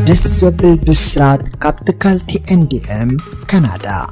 دسبل بسرات كابتكالتي NDM كندا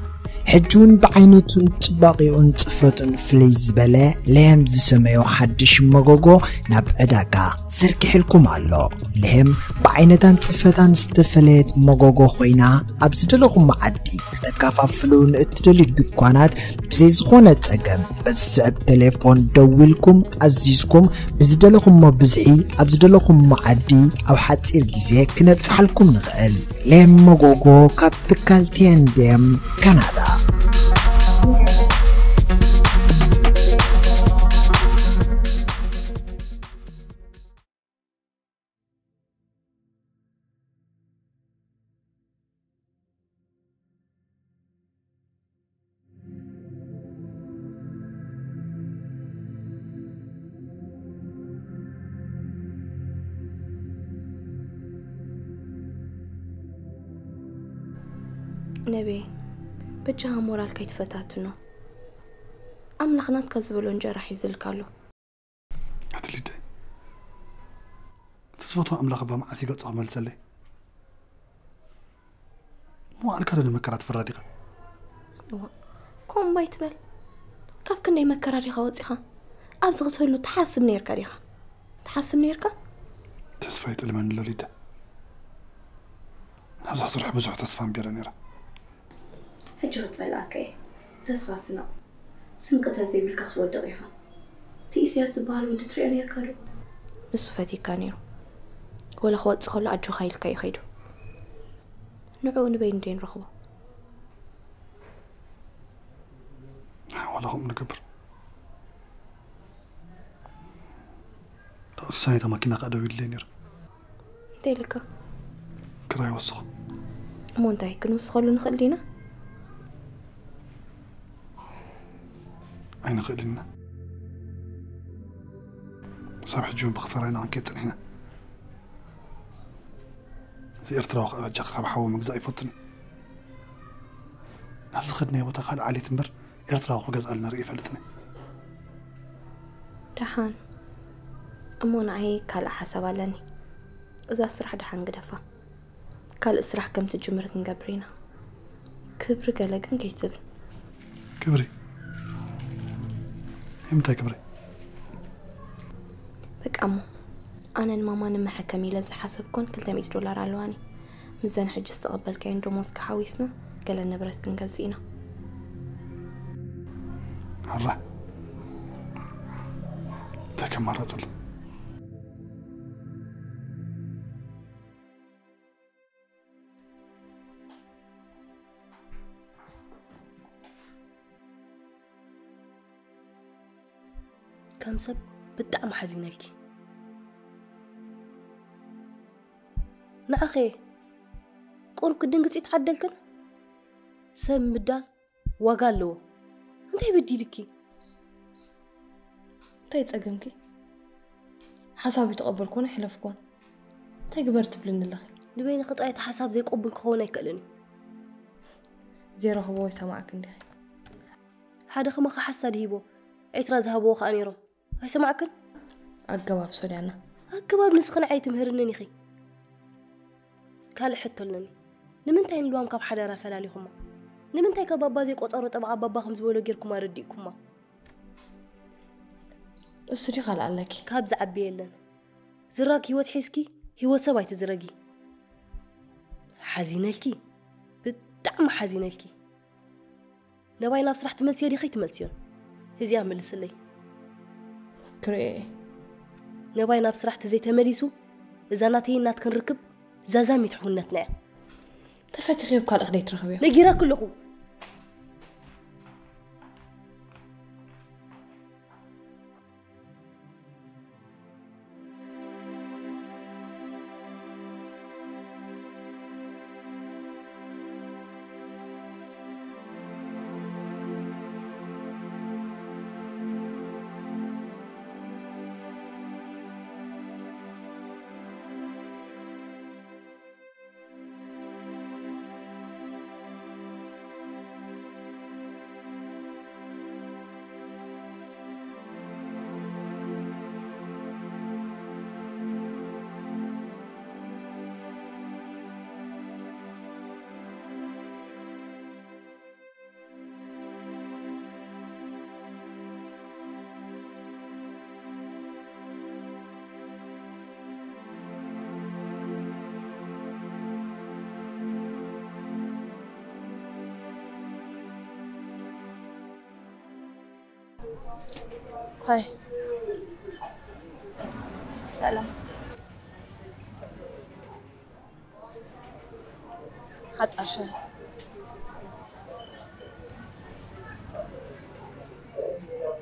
حجون بعينتون تباقيون صفتون فليز بلا لهم زسميو حدش مغوغو ناب اداقا سركي حلكم الله لهم بعينتان صفتان استفليت مغوغو خوينا ابزدلغم معدي تكافافلون اتدلي الدكوانات بزيز خونة تقم بس تليفون دولكم عزيزكم بزدلغم مبزعي ابزدلغم معدي او حتى الجزي كنت حلكم نغقل لهم مغوغو كابتكالتي NDM كندا نبي بجها مورال كي تفتاتنو أملخنات كذبلون جرح يزلكالو هتليدي تصفتو أملخ بمعسي قد عمل سلي مو على كذا المكرات في الرادقة كون بايتبل كيف كنا يمكر ريخا وزيخا أبزغت له تحاسب نيركا ريخا تحاسب نيركا تسفايت المن اللوليدة هذا صرح بزوح تصفان بيرا نيرا حجو تسألكي تسفا سنة سنقتها زي بالكاخ ودقيقة تيسيا سبال ودي تريا نيركا دو نسو فاتي كانيو ولا خوات سخول أجو خايل كاي خيدو نعو نبين دين رخبة ولا هم نكبر تأساني تماكينا قادوا يلينير ديلكا كراي وسخ مو انتهي كنو سخولو نخلينا أين خلينا صباح جون بخسرين عن كيت هنا زيرت راوق أبجخ خبحو مجزاي فطن نفس خدني وتخال علي تمبر إرتراوق جزء لنا رئيف فلتني دحان أمون عي كلا حسب لني إذا أسرح دحان قدفة كلا أسرح كم تجمرت نقبرينا كبر قلقن كيتب كبري إمتى كبري بك أمو أنا الماما نما حكمي لازم حسبكن $300 علواني ميزان حج استقبل كاين رموز كحويسنا قال النبرة كنجزينا هلا كم مرة طل كم سب بالدعم حزينك نأخي قرب كدنقص يتعدلكن سب مدال وقالو انت بدي لكي تيتصقمكي حسابي تقبلكون حلفكون تيقبرت بلن الله نبين قطعه حساب زي قبل كونه يكلني زي رهبو يسمعك ندي هذا خما حسد هيبو عسرا ذهبو خانيرو هاي سمعكن اقباب سودانا اقباب نسخن عيت مهرنني خي قال حتلني نمنتاي نلوام كاب حدا فلاليكم نمنتاي كبابا زي قطرو طبعا بابا خمس بولو غيركم ارديكم السري قال عليك كاب زعبي يلن زراك هيوت حيسكي هيوت سباي تزرقي حزينلكي بالدعم حزينلكي نباينا بصراحة تملسي دي خي تملسيون هزي اعمل لسلي كري نباينا بصراحة زي تمليسو اذا ناتي نات كنركب زازامي تحونتنا تفتي غيب قال اخديت رخبيه نجيرا كلكم هاي سلام حتى عشان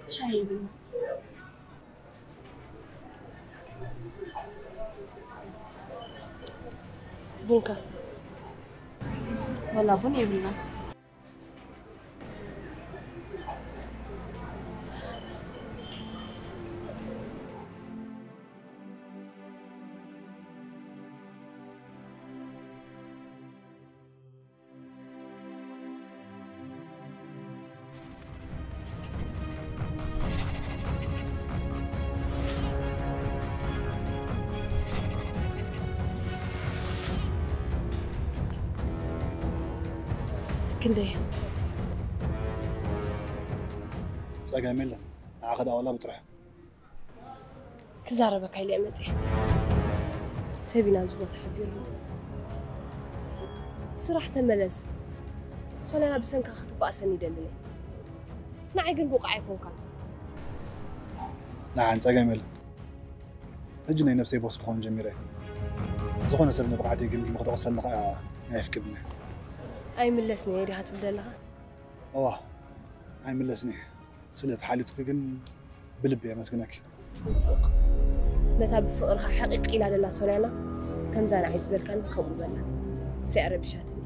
شاي بنا بونكا والله بني بنا كندي ፀገም የለን ኣኸዳ ዋላ ብጥራሕ كزاربك هاي لأمتي سبينا زبط حبيرو صراحة ملس سولنا بسنك أخت بأسني دلني نعيقن بوقع يكون كان نعم ፀገም የለን ሕጂ ናይ ነፍሰይ ቦስ ክኾን ጀሚረ ዝኾነ ሰብ ንብቕዓተይ ግምጊም ክደቕሰኒ ኸ ኣይፍቅድኒ أي ملسني يا ريحة بدلها أوه أي ملسني سلت حالتك جن بلبي مسكنك صدق متى بفقر حقيقي إلى الله سولنا كم زان عايز بالكان كم بلا سعر بشاتني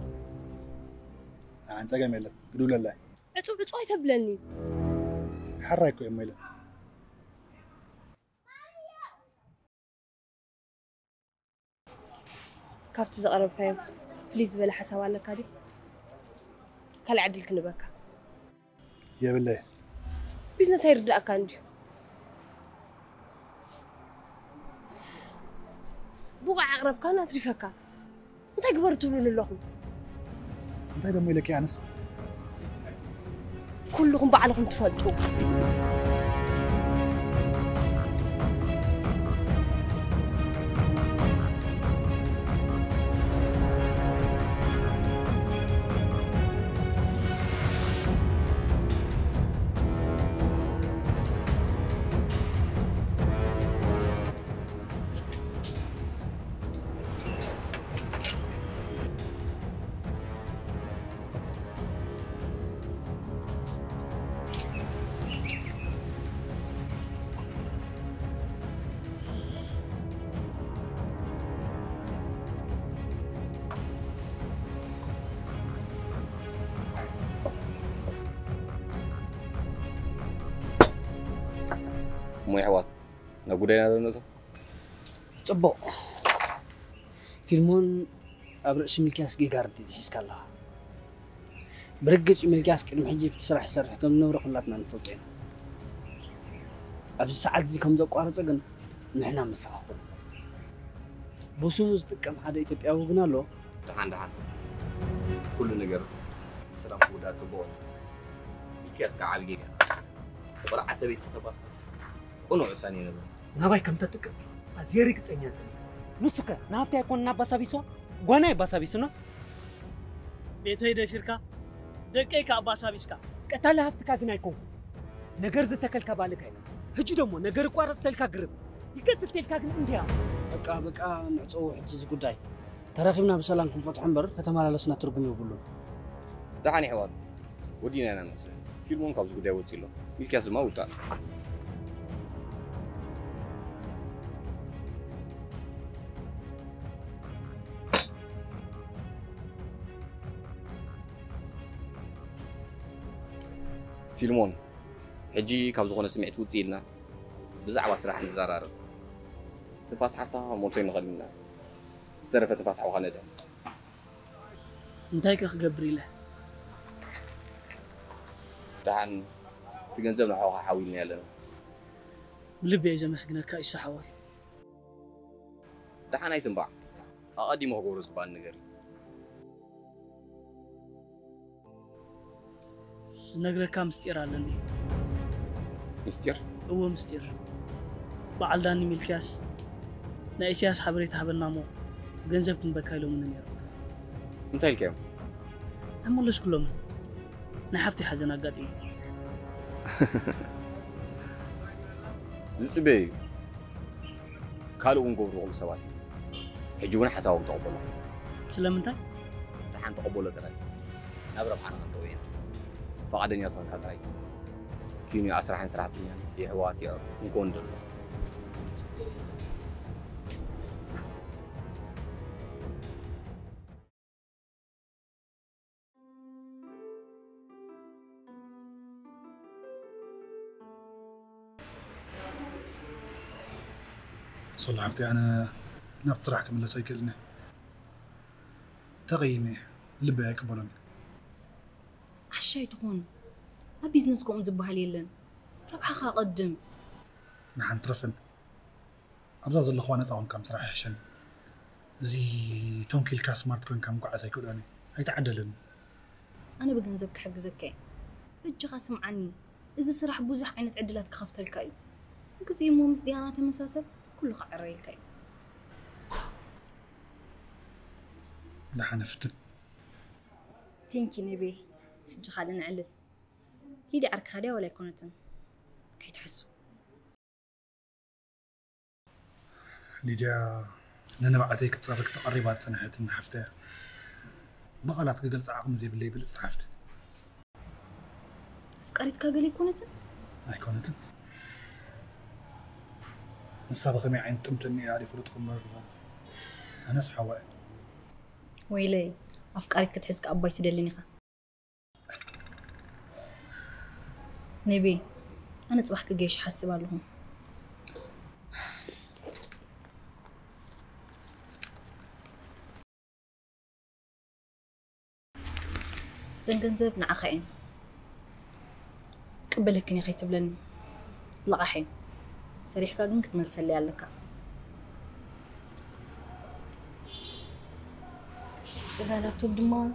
عن تجمع له قولوا لا عتو عتو تبلني حرايكو يا ميلا كافت زقرب كيف بليز بلا حساب على كاري كل عدل كنبكا يا بالله بيزنس هيرد أكاندي بوقع عقرب كان أتريفكا أنت كبرتوا من اللهم أنت هذا ميلك يا أنس كلكم بعلكم تفضلوا مو يحوط نقول أنا لنا صبو فيلمون أبرأ ملكاس جيجار بدي تحس كله برجع ملكاس كلام حجي بتسرح سرح كم نور خلاتنا نفوتين أبو سعد زي كم ذوق عرض جن نحنا مساق بوسوس كم حدا يتبع وجنا له دحان كل نجار سلام فودات صبو ملكاس كعال جيجا ولا عسبي تتبص كونو عساني نبى نباي كم تتك أزيرك تانياتني نسكة نافت يكون نبى بيسوا غنى بس بيسنا بيتهي دفيركا دقيقة أباسا بيسكا قتال هفتك أجناي كون نجار زتكل كبالك هنا هجي دمو نجار قارس تلك قرب يقتل تلك أجن إنديا بقى نعطوه حجز قداي تراخينا بسلامكم فتح حنبر تتمارى لسنا ترقم يقولون دحاني حواد ودينا أنا مثلا فيلمون كابز قداي وتسيلو ملكاس ما وصل فيلمون حجي كابز غون سمعت وتسيلنا بزعوا سراح الزرار تفاس حفتها مولتين غلينا استرفت تفاس وخنده انتايك خبري له دحان تجنزبنا حوها حاولنا يالنا لبي إذا مسكنك إيش حواي دحان يتنبع أقدي ما هو جورز بان نجري نقرأ كام مستير على اللي مستير هو مستير بعد داني ملكاس نايسياس حبريت حبلنا مو جنزبتن بكايلو من النير انت الكام أمولش كلهم نحفتي حزنا قاتي ዝፅበዩ ካልኡ ንገብሩ ዝኽእሉ ሰባት ሕጂ እውን ሓሳቦም ተቐበሎ ስለምንታይ ሓንቲ ተቐበሎ ጥራይ ናብ ረብሓና ክንተው ኢና ፈቃደኛ ትኾንካ ጥራይ ኪኑ ኣስራሕን ስራሕተኛ የሕወሓት እንኮን ደሎ صلح عفتي أنا نبت صراحة كمل سايكلنا تغيمي لبي يكبرن عشاي تخون ما بيزنسكم زبها ليلن ربحها قدم نحن ترفن أبزاز الأخوان تعاون كم صراحة حشن زي تونكي الكاس مارت كون كم قاعد سايكل أنا هيتعدلن أنا بجنزبك حق زكاة بجي قاسم عني إذا صراحة بوزح عينة عدلات كخفت الكاي كزي مو مسديانات مساسب كله قعري الكاي لا حنفتن تنكي نبي حج خالنا نعلل يدي عرك خاليا ولا يكونتن كي تحسوا ليديا نانا بعتيك تصارك تقريبات سنحت النحفتة بغلات قلت عقم زي باللي بالاستحفت فكرت كاقل يكونتن هاي كونتن السابق مي عين تمتني علي فرطكم مرة أنا سحوائي ويلي أفكارك كتحسك أباي تدليني خا نبي أنا تصبحك جيش حاسب لهم زنجنزب نعخين قبلك يا أخي تبلن لقاحين سريح كاغن كتمل سلي عليك إذا لابتوب دما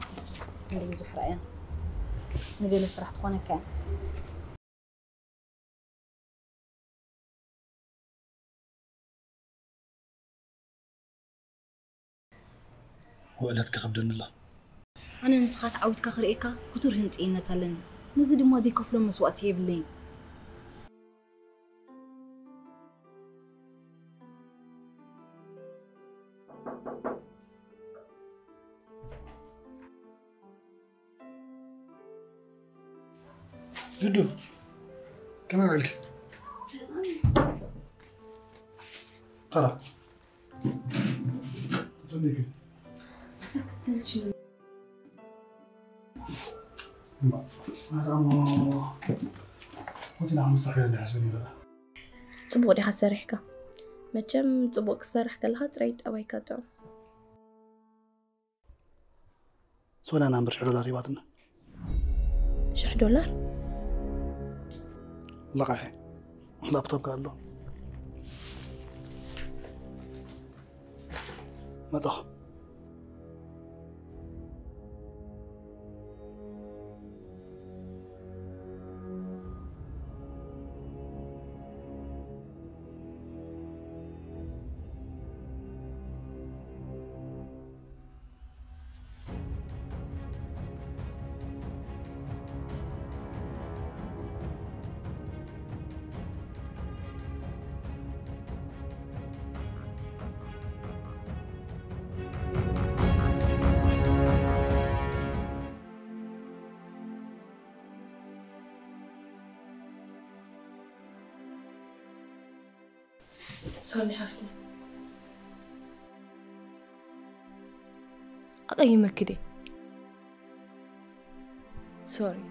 نرجو زحرقين نبي لسرح تخونك كان وقلتك خبدن الله أنا نسخات عودك خريكا كتر هنت إينا تلن نزيد ما زي كفلون مسواتي بالليل جدو كم عليك؟ ترى تصدقي هذا ما وتنعم مستحيل اللي حسبني ذا صبوا لي حسرحك ما كم صبوك سرحك لها تريت أوي كاتو سؤال أنا برشح دولار ريباتنا شح دولار لقاحي لابتوب قال له ما تخ سوري حفتي أقيمك كده سوري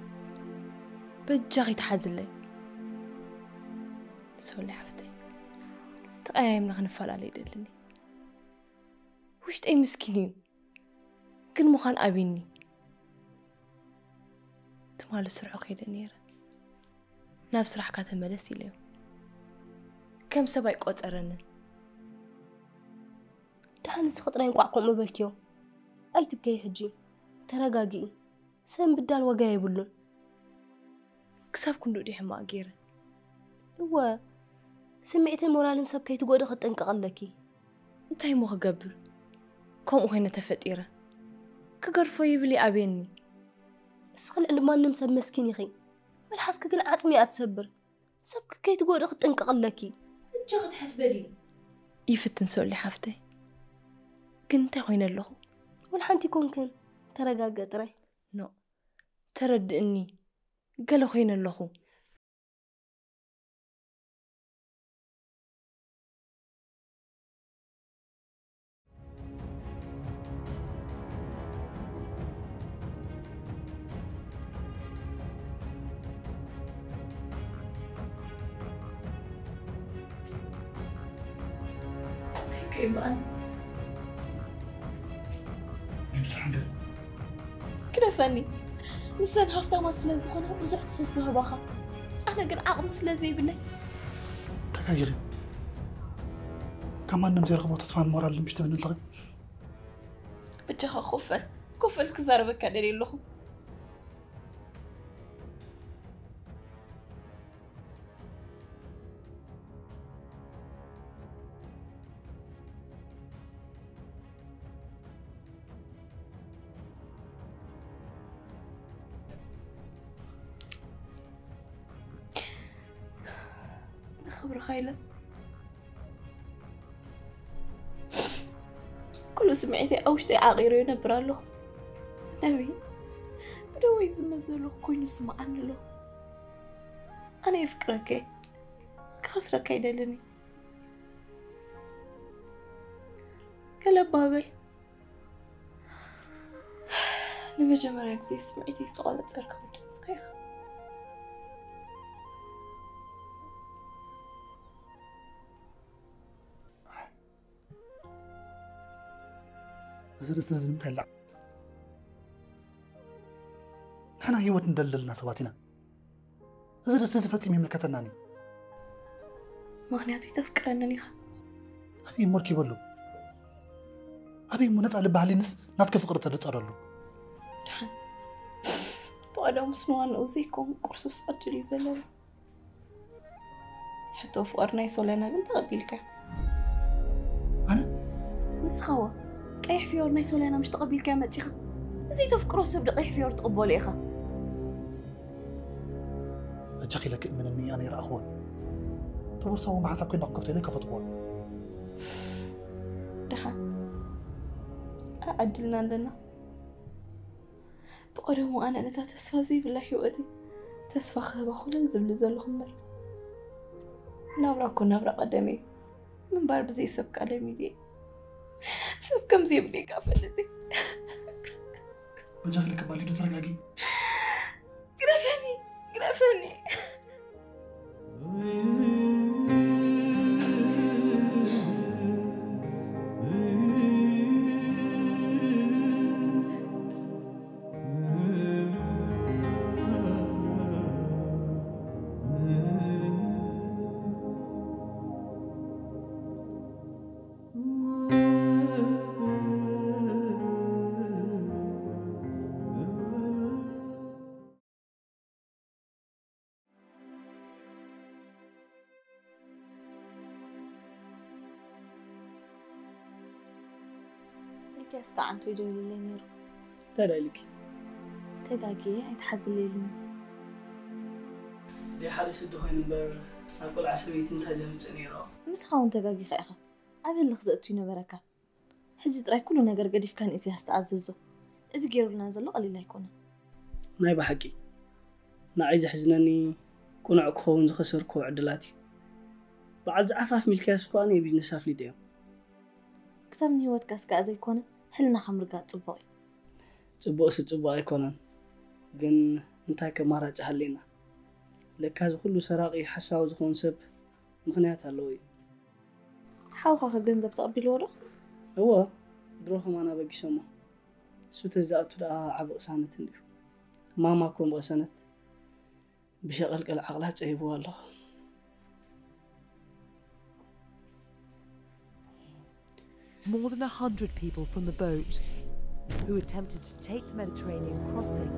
بجاغي تحزن لي سوري حفتي تقايم نغنفال علي دلني وش تأي مسكيني كل مخان أبيني تمال السرعة كيدا نيرة نفس راح كاتم ملسي ليو كم سبا يقوت أرنن دهانس خطرين قواقم مبلتيو أي تبكي حجي ترقاقي سن بدال وقاي بلون كساب كندو دي حما أقيرة هو سمعت المورال نساب كي تقود خط انك غلكي انتهي موخ قبر كوم أخينا تفتيرة كقرفو يبلي أبيني اسخل علمان نمساب مسكين يخي ملحاس كقل عاتمي أتسبر سبك كي تقول اختنك قلكي الجغد حتبلي يفتن سؤال حفتي كنت خوين اللخو والحانتي كون ترى قطري نو ترد اني قال خوين اللخو كيمان الحمد كنفني نسان هفتا ما سلازخونا بزح تحسدوها باخا أنا قن عقم سلازي بلي تغيري كمان نمزي رغبة تصفان مورال اللي مشتبه نلغي بجخا كفل كزاربك كدري اللخو خبر خايلة كل سمعتي أوشتي عغيرو ينبرا له نبي بدو يزمزو له كوينو سمعان له أنا يفكرك كخسرك يدلني كلا بابل نمجمرك زي سمعتي استغالت سركة وتتصخيخ زر استزلم كلا نحن هيوت ندللنا سواتنا زر استزفتي مملكتنا مغنياتي تفكر أنني خا أبي مركي بلو أبي منت على بعلي نس ناتك فقرة تدت أرلو بقدر مسنوان أوزيكم كورسوس أجري زلمة حتى فقرنا يسولنا أنت قبيلك أنا نسخوا قيح فيور نيسولنا مش تقبيلك متيخا زي تفكروا سبد قيح فيور تقبل إخا أجاكي لك من إني أنا يرى أخوان تقول سوا مع حسب كنا قفت إليك فطبول دحا أعدلنا لنا بقدمو أنا نتا تسفى زي بالله يوقتي تسفى خذبا خلال زبل زل خمر نبرا قدمي من بار بزي سبك على ميدي سبكم زي بدي قافلتي أجاكي لك بالي دو ترقاقي قرفني لكي أسكع عن تويدون اللي نيرو تدالك تقاقي يتحزن ليلين دي حارس الدخان نبر أقول 10 بيتين تهزم تنيرو مسخاون تقاقي خيخة أبي لخزقتو نبركا حجي تراي كل نجار قديف كان إسي هستعززو إذا جيرو لنازلو قليل لا يكون ناي بحكي نعايز حزنني كون عقخون زخسركو عدلاتي بعد عفاف ملكاس كواني بيزنس افليتيو كسبني هوت كاسكا زي كون حلنا خمرقا صباي صباي يكونن ግን እንታይ ከማራጭ ሃሌና ለካ ዝኩሉ ሰራቂ ሓሳብ ዝኹን ሰብ ምክንያት ኣለዎ እዩ ሓውካ ከገንዘብ ተቐቢልዎ ዶ እዎ ድሮ ከማና በጊሶሞ እሱ ተዛእቱ ደኣ ዓብ ቅሳነት እዩ ማማ ኮም ቅሳነት ብሸቐልቀል ዓቕላ ፀሂብዎ ኣሎ More than 100 people from the boat who attempted to take the Mediterranean crossing.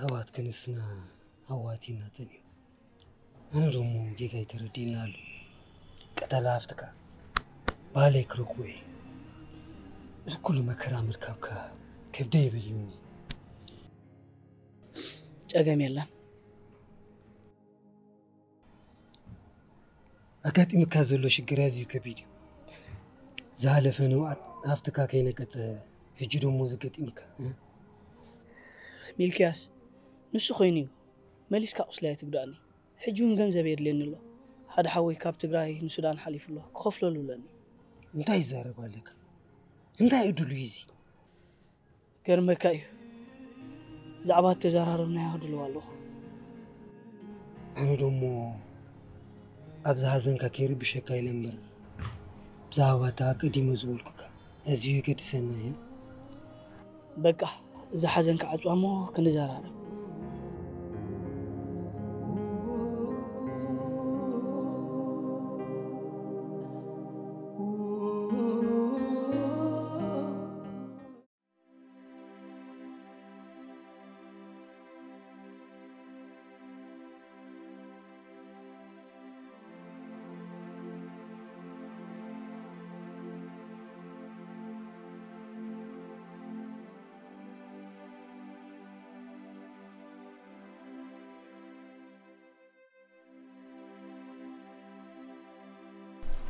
هوات كنسنا هواتينا تاني أنا دومو جيجاي تردينا له قتلا أفتكا بالي كروكوي كل ما كرام الكابكا كيف داي بليوني تأجم يلا أكاد مكازلو شجرازي كبيديو زعل فنوات أفتكا كينا كت هجرو موزقت إمكا ميلكياس نسو خوينيو ماليس كأصلها تبدأني حجون جنزة بير لين الله هذا حوي كاب تجراي نسودان حليف الله خف له لولاني انتاي زارب عليك انتاي دلويزي كرم كايو زعبات تزارارنا يهود الله أنا دومو أبزا حزن كاكيري بشكاي لمبر بزاواتا قدي مزولكا أزيو كده سنة بقى إذا حزن كعطوامو كنزارار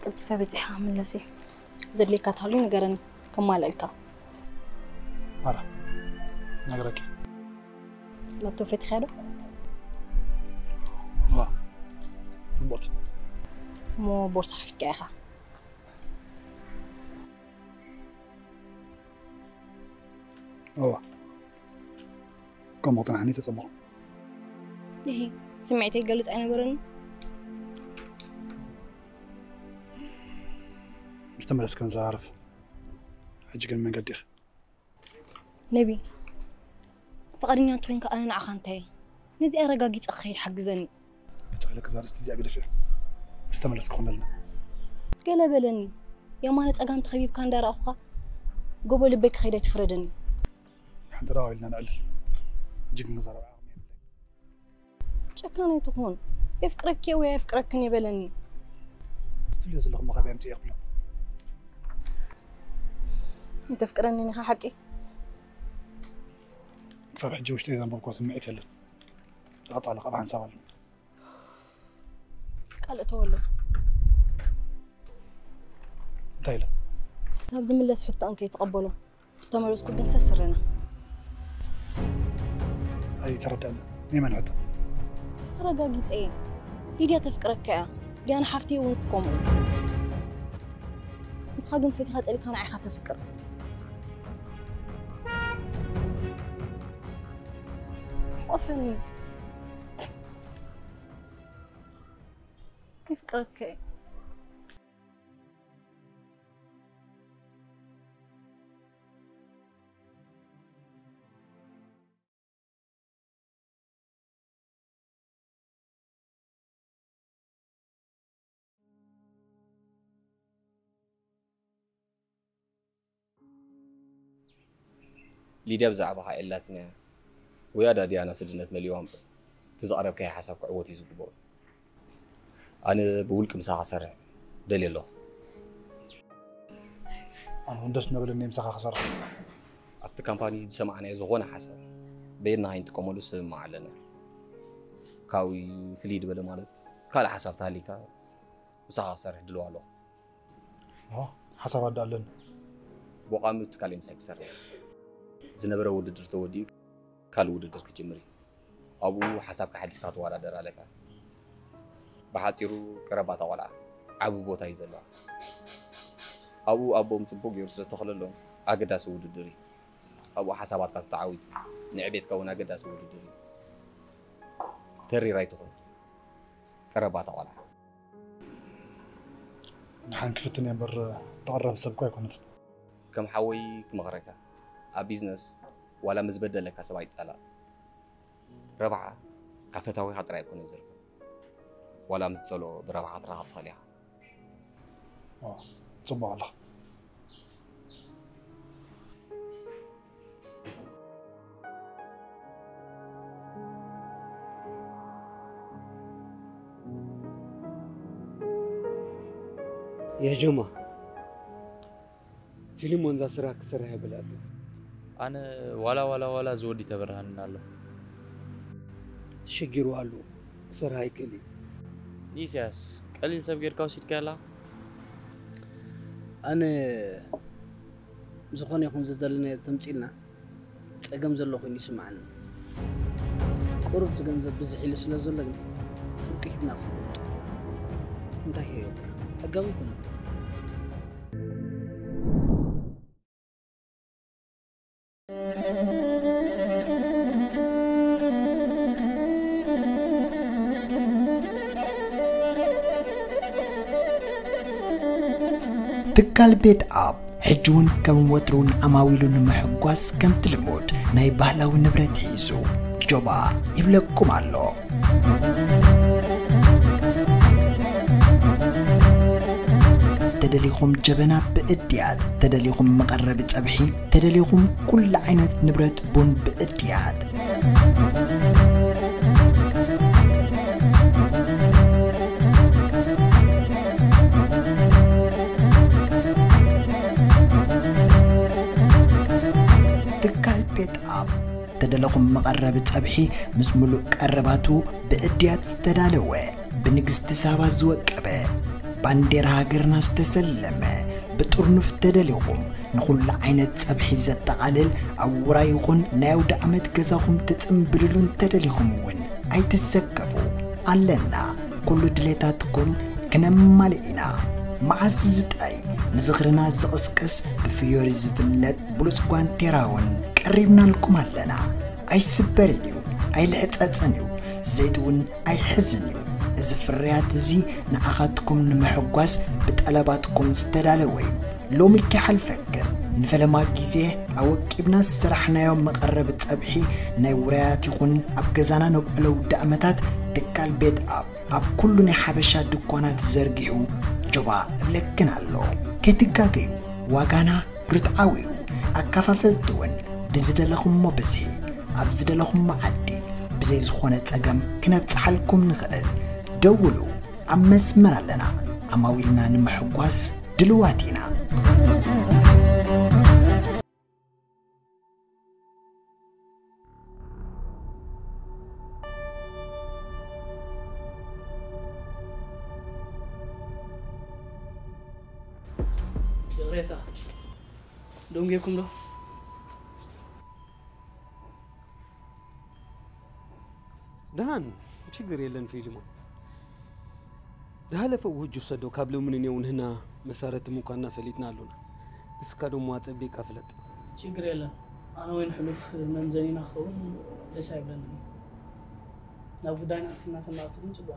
قلت فبتحا من لسي زد لي كاتالي نقرن كمال الكا أرى نقرأك لابتوب في خيره لا تضبط مو بورصة حفت كاخا كم بطن عني تصبح يهي سمعتي قلت أنا برن مستمرس كان زعرف حجي من قديخ نبي فقدني أنتوين كأنا نعخانتي نزي أرجع أخير حق زني بتعلق زار استزيع قدفه مستمرس كون لنا قال بلني يا ما نتأجان تخبيب كان دار أخا قبل بك خيرت تفردني حد راوي لنا نعلل جيك نظر عامي شكاني تكون يفكرك يا ويفكرك إني بلني استليز اللي هم غبي أمتي يقبلون تفكر إني حقي فبح جوشتي ذنبك وسمعت يلا قطع لقب عن سوال قال أتولى تايلا حساب زملس حتى أنك يتقبلوا استمروا كل نسسرنا أي تردنا مين عدا رجاجيت إيه ليديا تفكرك يا دي أنا حفتي ونكم بس خادم فيك هتسألي كان عيخة تفكر وفني يفكرك إيه ليديا بزعبها علاتنا ويا دادي أنا سجنت مليون تزقرب كي حسب قوتي زبون أنا بقولك مساحة سرع دليل الله أنا هندس نبل إني مساحة خسارة أكتر كامباني سمعنا يزغون حسب بيننا هين تكملوا سمع لنا كاوي فليد بلا مالك كلا حسب تاليكا مساحة سرع دلوا له حسب هذا لنا بقام تكلم سكسر زنبرة وددر تودي كل وددر كجمري أبو حسب كحديث كات ورا در عليك بحاتيرو كربات ولا أبو بوتا يزلا أبو متبوق يرسل تخللهم أقداس وددري أبو حسابات كات تعويض نعبيت كون أقداس وددري تري رايتهم كربات ولا نحن كفتني بر تقرب سبقوا كنت كم حوي كم غرقة أبيزنس ولا مزبدل لك سبايت سلا ربعة كفتاوي خطر يكون يزرق ولا متصلوا بربعة راحت خليها صبوا الله يا جماعة فيلم وانزا سراك سرها بلادو أنا ولا زودي تبرهن الله تشجروا له سرها يكلي نيسياس قليل سبقير كوسيت كالا أنا زخون يكون زدلنا تمثيلنا أقام زلوا خيني سمعنا قرب تجنزب بزحيل سلازلنا فكيف نافلون انت هي أقام يكون تكال بيت أب حجون كم وترون عماويلون محقواس كم تلمود ناي بهلاو نبرت حيزو جوبا يبلغكم الله تدليكم جبنا بإدياد تدليكم مقرب تبحي تدليكم كل عينة نبرت بون بإدياد تدلقم مقرب تبحي مسملو قرباتو بإديات استدالوه بنقست سابا زوكبه باندير هاقرنا استسلمه بطرنف تدلقم نخل عينة تبحي زتقالل أو ورايقون ناو دعمت كزاهم تتنبللون تدلقم ون أي تسكفو علنا كل دليتاتكم كنم مالئنا معززت أي نزغرنا زغسكس بفيوري زفلت بلوسكوان تيراون قريبنا لكم علنا أي سبرنيو أي لحتاتنيو زيتون أي حزنيو إذا فريات زي نعاقاتكم نمحقواس بتقلباتكم استدالويو لو مكحل فكر نفلما كيزيه أو كيبنا سرحنا يوم مقرب تسبحي نايوريات يكون أبقزانا نبقلو دعمتات تكال بيت أب كلنا حبشا دكوانات زرقيو جوبا لكن اللو كتكاكيو واغانا رتعاويو أكاففتون بزدلهم مبزهي أبزدلهم معدي بزي زخونة أقام كنبت حالكم نخلل دولو أما اسمنا لنا أما ويلنا نمحقواس دلواتينا يغريتا دونجيكم له دهان شجر يلن فيلمه ده لفه وجه صدق قبل من يوم هنا مسارة مكاننا فليتنا لنا بس كانوا مواتب بيك أفلت شجر يلن أنا وين حلف منزلين أخون ليش عيبنا نبغى داينا خلنا ثلاثة تبغى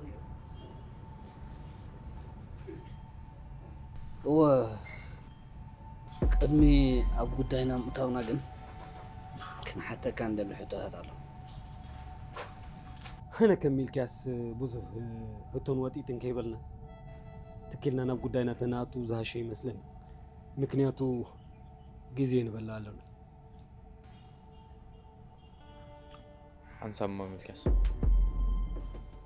هو قدمي أبغى داينا متونا جن كان حتى كان ده الحيطة هذا أنا كمل كاس بوزه هتون وقتي تنكيبلنا تكلنا نبغى داينا تناتو زها شيء مثلاً مكنياتو جزين بالله هنسمى من الكاس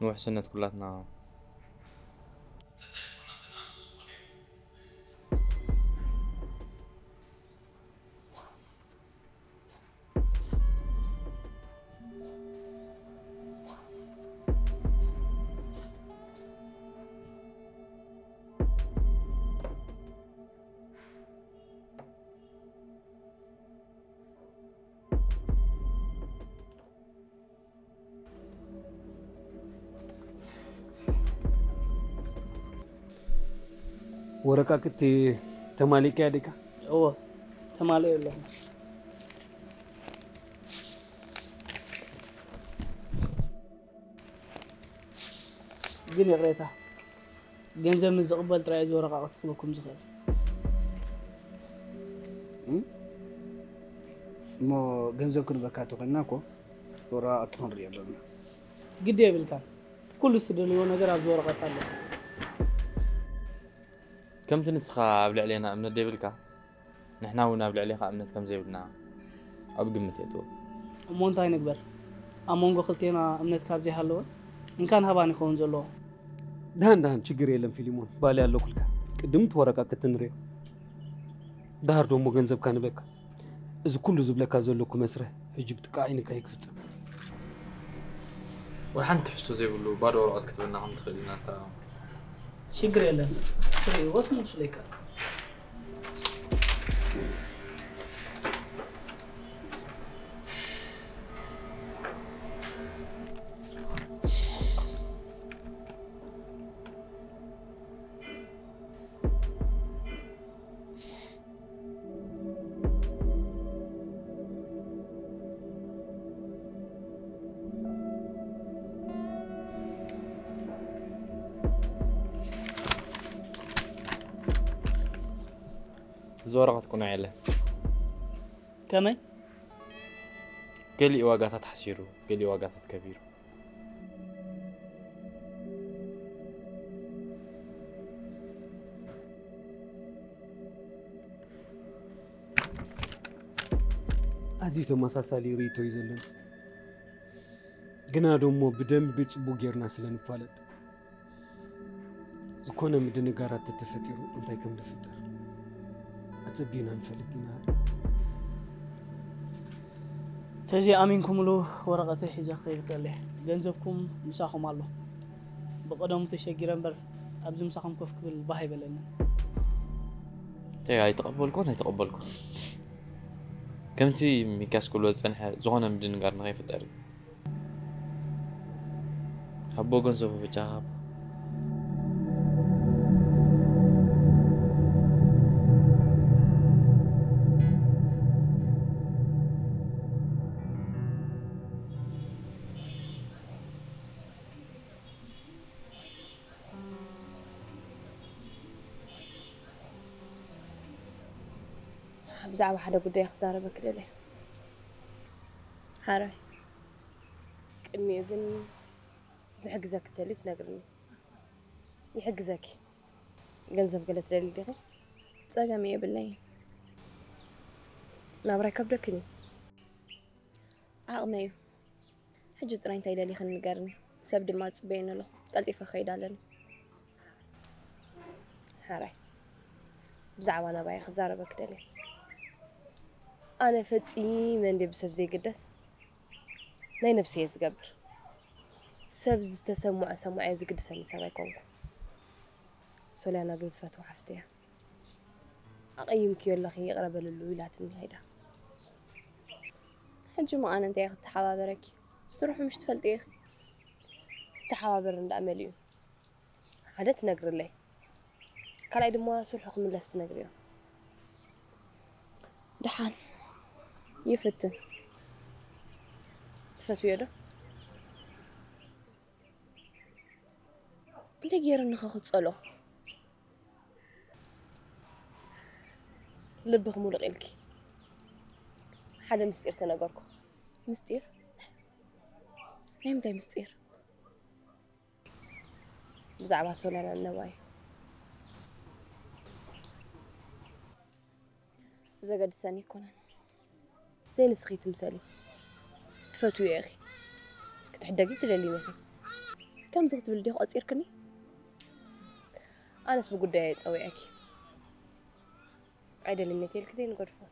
نوح سنة كلاتنا ورقة كنت تمالي كاديكا هو تمالي الله قل يا غريتا جنزل من زقبل ترايز ورقة أطفلكم زغير مو جنزل كن بكاتو قناكو ورا أطفن ريالنا قد يبلكان كل سدلي ونقر عبد ورقة تعلم كم تنسخة قبل علينا أمنة ديبلكا نحن هنا قبل عليها أمنة كم زي بدنا أو بقمة يدو أمون تاي نكبر أمون قلتينا أمنة كاب زي هالو إن كان هباني خون زلوا دهان شجر يلم فيلمون بالي الله كلك قدمت ورقة كتنري دهر دومو جنزب كان بك إذا كل زبلك زولكم مسره جبت عينك هيك فتح وحن تحسو زي بقولوا بارو ورقات كتبنا عم تخلينا تا شكرا لك سري وقت موصلك زورقة تكون عيلة كمان قال لي واقعات حسيرو قال لي واقعات كبيرو أزيتو مساسالي ريتو يزلن قنا دومو بدم بيتصبو غيرنا سلن فالت زكونا مدن غارات تتفتيرو انتي كم دفتر أتبينا نفلتنا تجي أمينكم له ورقة حجة خير قاله جنزبكم مساخم الله بقدم تشجيرا بر أبز مساخم كفك بالباهي بلنا هاي تقبلكم كمتي ميكاس كل وزن زغنا مدن غارنا غير فتاري هبو جنزب بجاب بزعوا حدا بده يخسر بكرله حاره قدمي يقول زحجزك تليت نقرني يحجزك جنزب قالت لي دغه صقامي بالله نابرا كبركني عقمي حجة طرين تايدا لي خلينا نقرن سبد ما تصبين له قلتي فخيدا لنا حاره بزعوا انا باي خساره بكرله أنا فتي من دي بسبب زي قدس ناي نفسي يزقبر سبز سمع زي قدس أنا سوي كونكو سولي أنا قلت فتو حفتيها أقيم كيو الله خي يقرب للويلات النهاية حجو ما أنا انت ياخد تحوابرك بس روحي مش تفلت ياخي تحوابر عند أمليو عادت نقر لي كلا يدموا سلحق من لست نقريو دحان يفتن تفتو يده انت غير نخاخد صلو لبخ مولق إلكي حدا مستير تنقركو مستير نايمتاي مستير بزعبها سولانا النواي زقد ساني كونان زين سخيت مسالي تفاتو يا أخي كنت حداقي تلالي مخي كم زغت بالديخ أتصيركني أنا سبقو دايت أوي أكي عيدا لنتيل كدين غرفو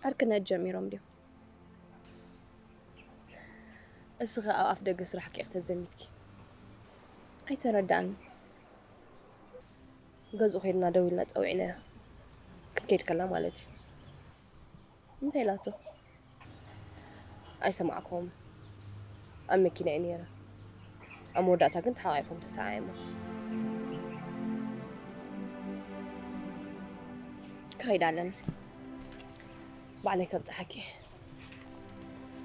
أركنا الجامي رمديو أصغى أو أفدق أسرحك يختزمتكي أي تردان قزو خيرنا دويلنا تقوينا كنت كي يتكلم مالتي انتي لاتو أي سمعكم أمي كينا إنيرا أمو داتا كنت حوايفهم تساعيمو كخيد علني بعليك بتحكي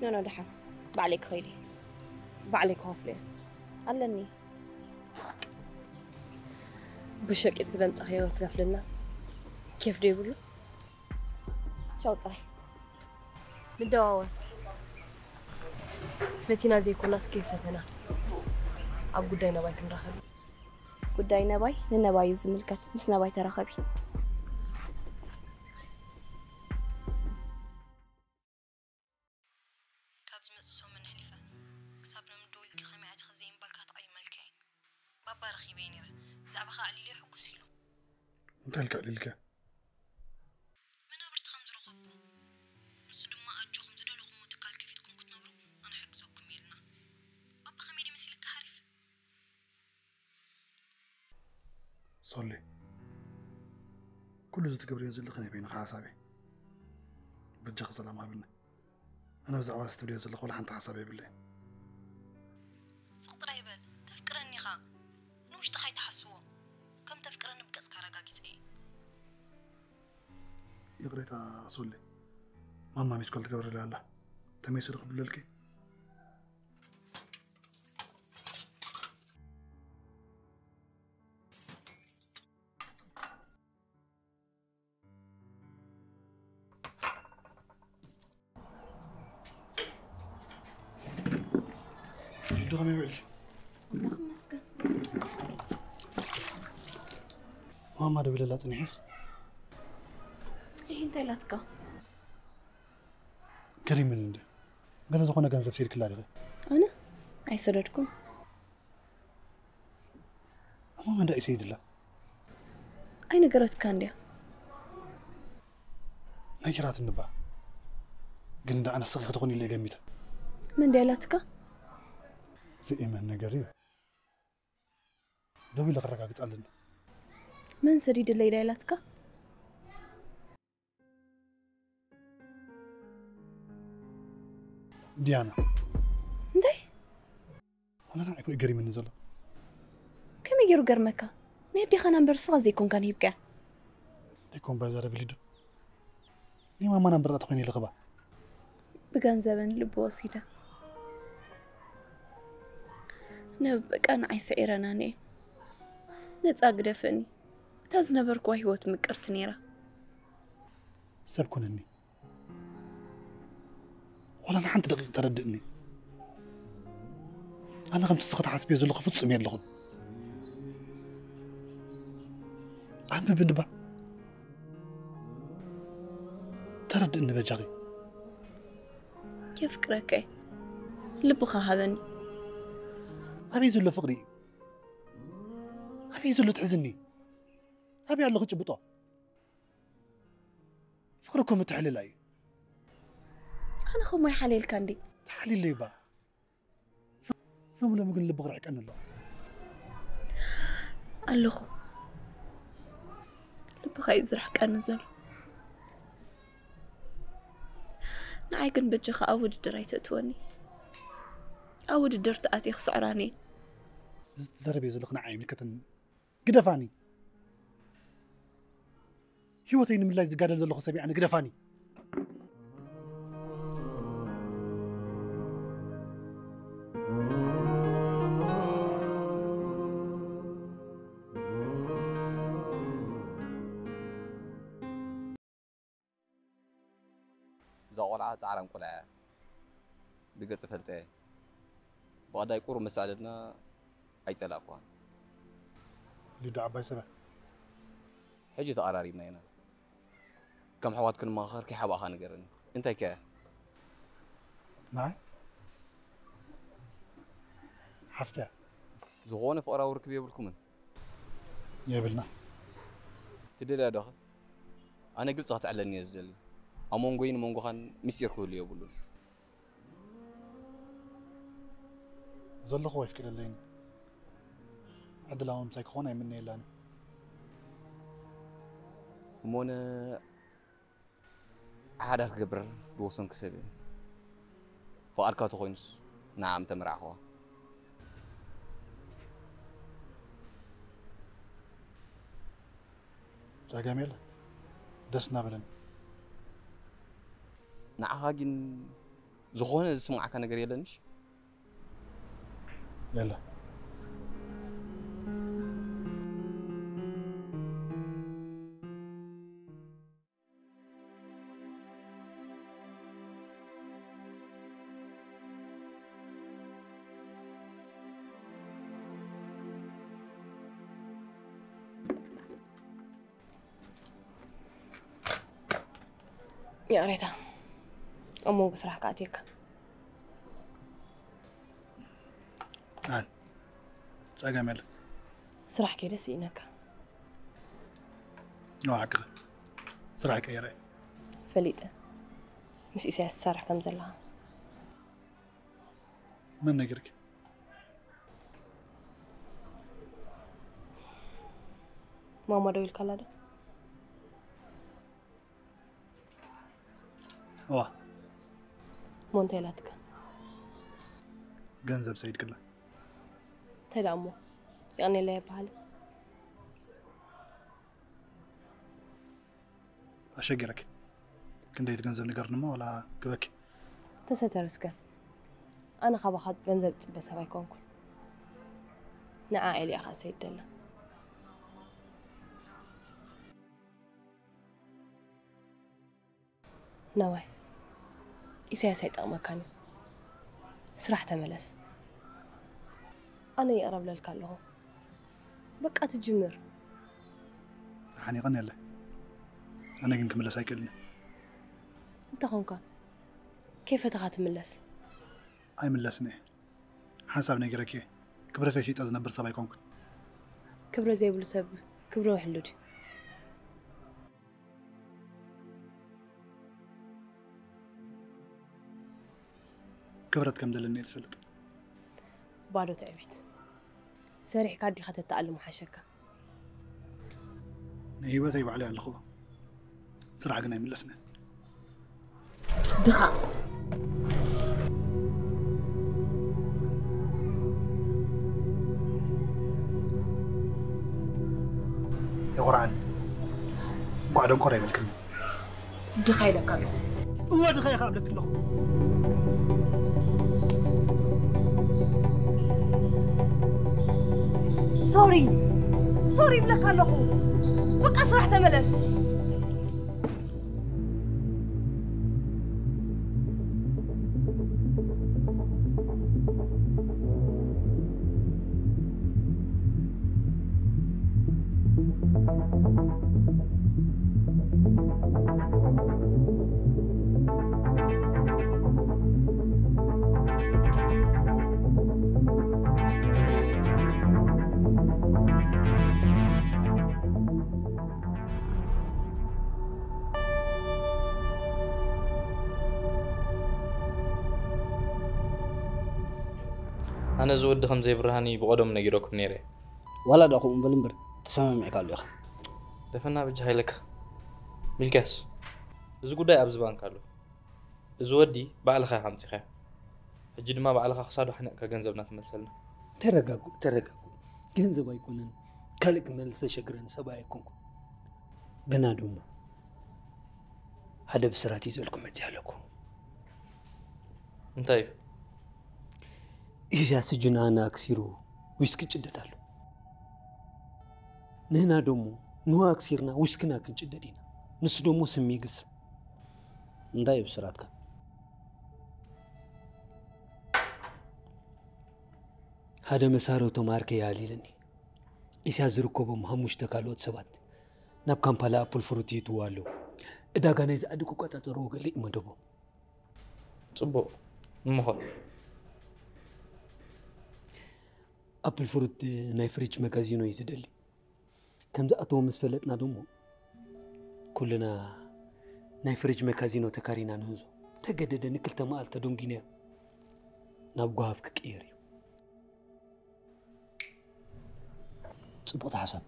نانا دحا بعليك خيري بعليك هوفلي علني بشكل كده متأخير وتغفلنا كيف دي يقولوا شاطري ندور فتينا زي كل ناس كيف فتنا أب قدينا باي كن رخبي قدينا باي لنا باي زملكت مسنا باي ترخبي زمص من حلفه كسابنا من دول كي خميعت خزين بالكات اي ملكي بابا رخيبين يرى زعبا خالي لي حكوس يلو انت لك انا برت خمس رخبو نص دما اجو خمس دلخم متكال كيفتكم كنت نبرو انا حكزوكم يلنا بابا خميدي مسلك حرف صلي كل زت قبري يزل خني بين حسابي بجخ سلام قبلنا انا بزعوا استولي يزل ولا حنت حسابي بالله سقط رايبل تفكرني خا نوش تخاي تحسوا كم تفكرني بقص كارغاغيصي يقريتا صلي ماما مسكول تقبر لا لا تميسر قبل لك دوغا ما يبعلش الله مسكن ماما دبل لا تنحس ايه انت لاتكا كريم من عنده قال زخونه غنزب سير كلا انا اي سردكم ماما دا سيد الله اي نغرت كانديا نيرات النبا قند انا صغير تغني اللي جميته من ديالاتكا في ايمان نغري دوبي لقرقا قصالنا من سريد اللي ديالاتكا ديانا انتي انا نعرف يقري من نزل كم يجرو قرمكا ما يبدي خنا نبرصغ زيكون كان يبقى يكون بازار بليدو ني ماما نمبر تخوني الغبا بغنزبن لب وسيده نبقى انا عيسيرنا ني نصا قدفني تازنبركو هيوت مقرت نيرا سبكونني ولا انا حنت دقيق تردني انا قمت سقط حسبي زلخ فصم يلخون عم بندبا تردني بجاغي كيف فكرك لبخا هبني ابي زل فقري ابي زل تحزني ابي الله قبطه فقركم تحللاي انا خو ما يحلل كاندي تحليل لي با لو لما قل بغرعك انا الله خو لبخا يزرح كان نزل نعيكن بجخ اود درايت توني اود درت اتي خسعراني زربي زلقنا عايم لكتن قدفاني هيوتين من الله زقادل زلخ سبي انا قدفاني زغلعة عالم كلها بقص فلتة بعد يكون مساعدنا أي تلاقوا لدو عباي سبع حجة تقراري منينا كم حوات كل ما آخر كي حبا خان قرن أنت كه معي حفتة زغونة فقرا وركبي بالكمن يابلنا تدري لا دخل أنا قلت صحت على النيزل أمونغوين مونغو خان مسير كولي يقولون زل خويف كده اللين عدلاهم سايكونا مني لاني مونا عادة قبر بوسن كسبي فأركا تخونس نعم تمرع خوا جميل دسنا بلن نعاقين زخونة سمع كان قريب لنش يلا يا ريتا أمو بصراحة قاعديك تعال تساقم يلا سرح كده سينك نوعك سرعك يا رأي فليدة مش إساس سرح كم زلها من نقرك ماما دوي الكلادة واه مونتيلاتك جنزب سيد كله تيدا أمو يعني اللي يبحالي أشجرك كنت يتجنزب نقرن ما ولا كبك تسترسك أنا خبخت جنزب بس هاي كونكل نعائلي أخا سيد دلنا نوي إساس هيدا مكاني سرح تملس أنا يقرب للكالله بقى تجمر يعني غني له أنا جنك ملس هيكلني أنت هونك كيف تغات ملس أي ملسني حسب نقرك كبرت شيء تزنبر سباي كونك كبره زي بلو سب كبره وحلودي كبرت كم دلني تفلت بارو تعبت سارح كادي خدت التعلم وحشكا هي زي عليها الأخوة سرعة قنا ملسنا دخا يا قرآن قاعدون قريب الكلمة دخا يدك كله هو دخا يا خابلك له سوري بلك هلقو بقى سرح تملس أنا زود خمسة برهاني بقدم نجيروكم نيري ولا دقوم بلمبر تسمع معك قال يا أخي دفنا بجهاي لك بالكاس إذا قد أبز بان قالوا إذا ودي بعلى خير حمتي خير الجد ما بعلى خير خسارة حنا كجنزبنا في مسألة ترققوا جنزب يكونن كلك ملسة شجرن سبا يكون بنادوم هذا بسراتي زلكم متيالكم طيب إذا سجنا أنا أكسيرو ويسكت جدتالو نهنا دومو نوا أكسيرنا ويسكنا كنجددينا نس دومو سمي قسم نداي بسراتك هذا مسارو تماركي ياليلني إذا زركوبهم هموش تكالوت سبات ناب كامبالا أبل فروتي توالو إذا كان إذا أدكو كتاترو قلي مدبو صبو مخل أبل فروت نايفريج ماغازينو يزدلي كم زأتو مسفلتنا دومو كلنا نايفريج ماغازينو تكارينا نوزو تجدد نكل تمال تدونجينيا نابغو هافك كيري صبوت حسب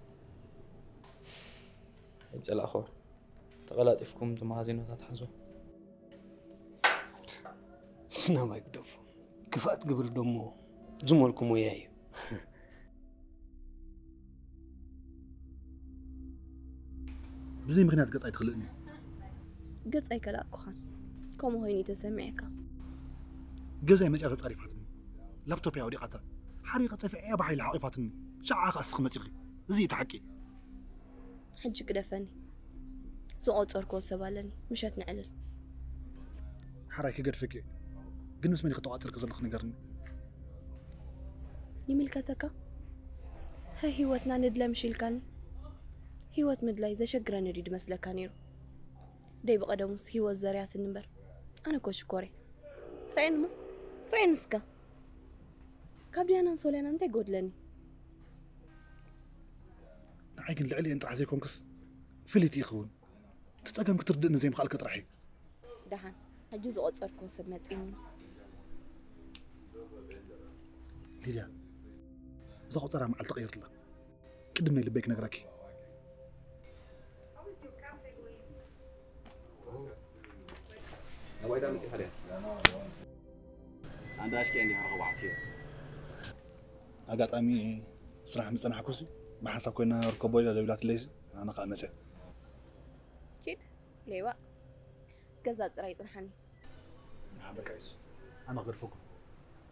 يتسأل أخو تغلط إفكم تمازينو تتحزو سنا ما يقدفو كفاءة قبل دومو زمولكم وياي بزي مغنيات قطعي تخلقني قطعي كلاكو خان كم هويني تسمعك جزء مجال تعريفاتني لابتوب يا ودي قطع حريقة في أي بحيل حقيقاتني شعاق أسخ متيخي زي تحكي حج كدفني سؤال تركو سبالني مشات نعلل حراكي قد فيكي قنوس مني قطعات القزل نقرني يملكتك هاي هيوتنا ندلا مشي الكاني هيوت مدلا إذا شجرا نريد مسلكا نيرو داي بقى دمس هيوت زريعة النمبر أنا كوش كوري رأينمو رأينسكا كابديانا نسولينا انت قودلني نعيق العلي انت عزيكم كس فليتي يخون تتقم كتردنا زي مخالك ترحي دحان حجي زقصركو سب مصيني ليليا زاخو ترى مع التغيير له قدمنا لبيك نغراكي نوايدا مسي خليها عندها اشكي عندي هرغب عسير اقاطامي صراحه مصنع حكوسي ما حسب كنا ركبوا الى دولات ليز انا قامته كيد ليوا كذا صراي صنحني بكايس انا غير فوق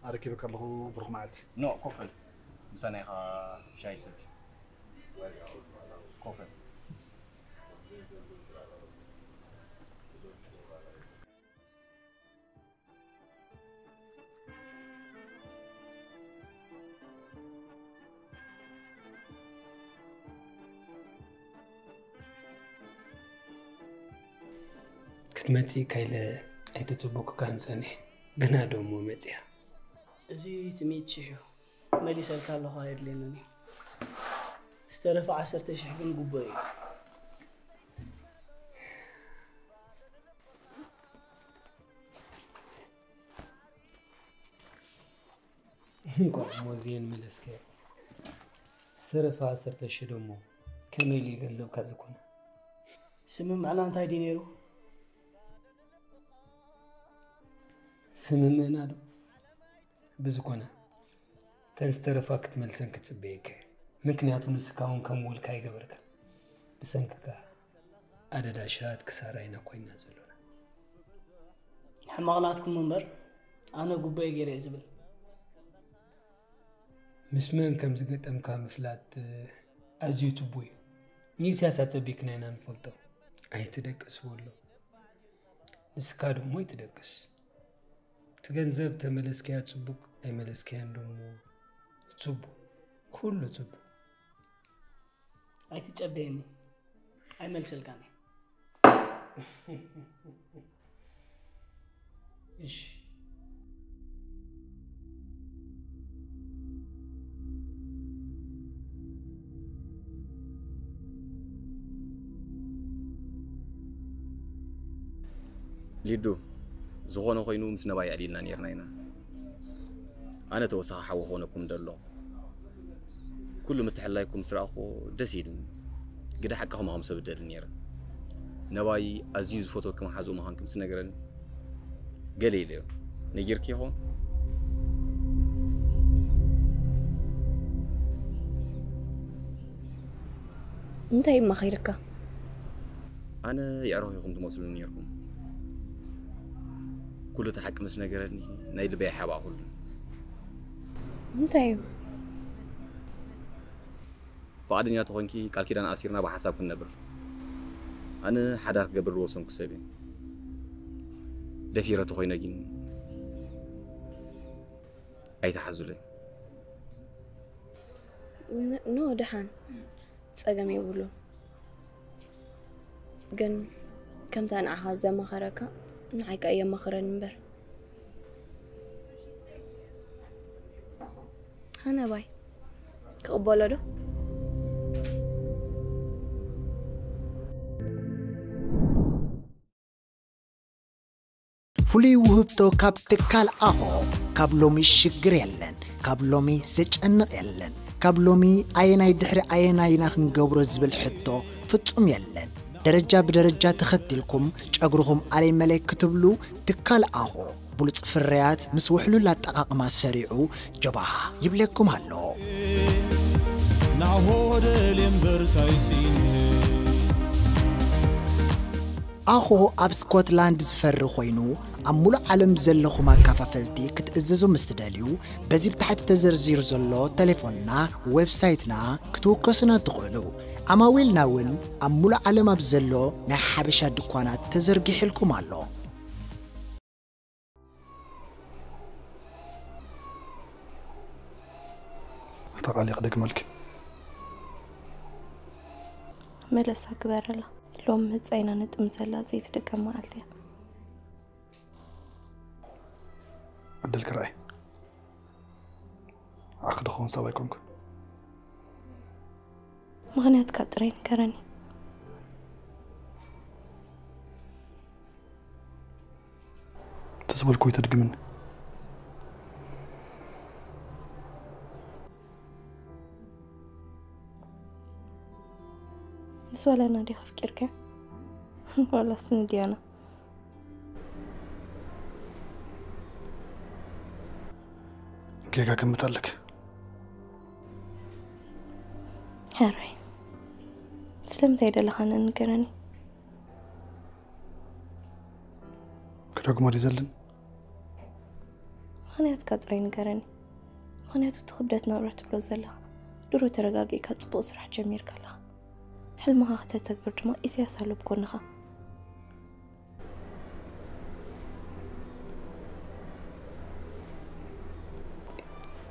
اركبك الله بروح معلتي نو كوفل مسنايخا شاي ست كوفل كتمتي كايله ايتتبوك كان سنه غنا دومو متيا زي تميتشيو مالي سالك الله خايد لينني استرف 10,000 بن قباي نقول موزين ملسكي استرف 10,000 دومو كميلي غنزب كازكونا سمم معنا انت دينيرو سمم نادو بزكونا تنسترفا كتملسن كتبيك مكنياتو نسكاون كمول كاي غبرك بسنككا أدداشات كسارينا كوينا زلونا حماغناتكم منبر أنا قباي غير زبل مسمن كم زقتم كامفلات أزيو تبوي ني سياسات بيكنا نفلتو أي تدقس ولو نسكادو مو يتدقس تجنزب تملسكيا تصبك أي ملسكيان دمو تصب كله تصب أي تجبيني أي ملسلكاني إيش ليدو زغونو خوينو مس نباي علينا نيرناينا انا توسخ حو خونكم دلو كل متحلايكم سراخو دسيدن قد حقهم هم سبدل نير نباي عزيز فوتوكم حازو مهانكم سنغرن قليل نجير كيهو انت ما خيرك انا يا روحكم تموصلون نيركم كله تحكم سنغرني نايد بي حبا كل انت بعدنيا تخونكي قال كيدان اسيرنا بحساب كنبر انا حدار قبر وسنك سبي دفيره تخوينا جين اي تحزلي نو دحان تصقم يبلو جن كم تان عهازة مخركا نعيك أيام مخرن نبر هنا باي كقبالة دو فلي وهبتو كاب تكال أهو كاب لومي شجر يلن كاب لومي سجنق يلن كاب لومي أيناي دحر أيناي ناخن قبرز بالحطو فتقوم يلن درجة بدرجة تختلكم أجرهم علي ملك كتبلو تكال أهو بلط فريات مسوحلو لا تقاقما سريعو جباها يبليكم هلو نعهود الامبر تايسيني أخو أب سكوتلاند زفر خوينو أمول عالم زلخو ما كافافلتي كتأززو مستداليو بزي بتحت تزرزير زلو تليفوننا ويب سايتنا كتوكسنا تقولو عماويلنا ون أمول عالم أبزلو نحابشا دكوانات تزرقي حلكم علو تقالي قدك ملك ملسا كبار له لوم متسينا نتم زلا زيت دكم معلتي عدلك رأي خون سوا يكونك مغنيات كاترين كراني تزول كوي تدق مني السؤال أنا دي أفكرك ولا سندي أنا كيكا كمت لك هاي سلمت إذا لخانا نكراني كراك ما يزلن مغنيات كاترين كراني مغنيات تخبرت نورت بلو زلها درو ترقاقي كاتبو سرح جمير كالها حلمها اختي تكبر جما إسيا سالو بكونها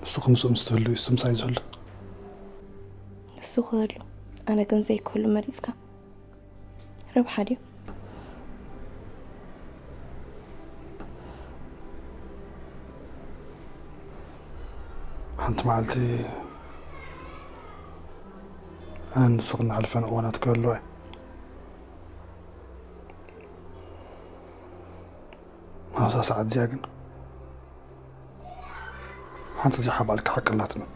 السوق مسوق مستهلو يسم سايزهل السوق هلو أنا كان زي كل مريسكا ربح دي أنت معلتي أنا نسقنا على فن وأنا تقول هذا سعد زياقن أنت زي حبالك حق اللاتنا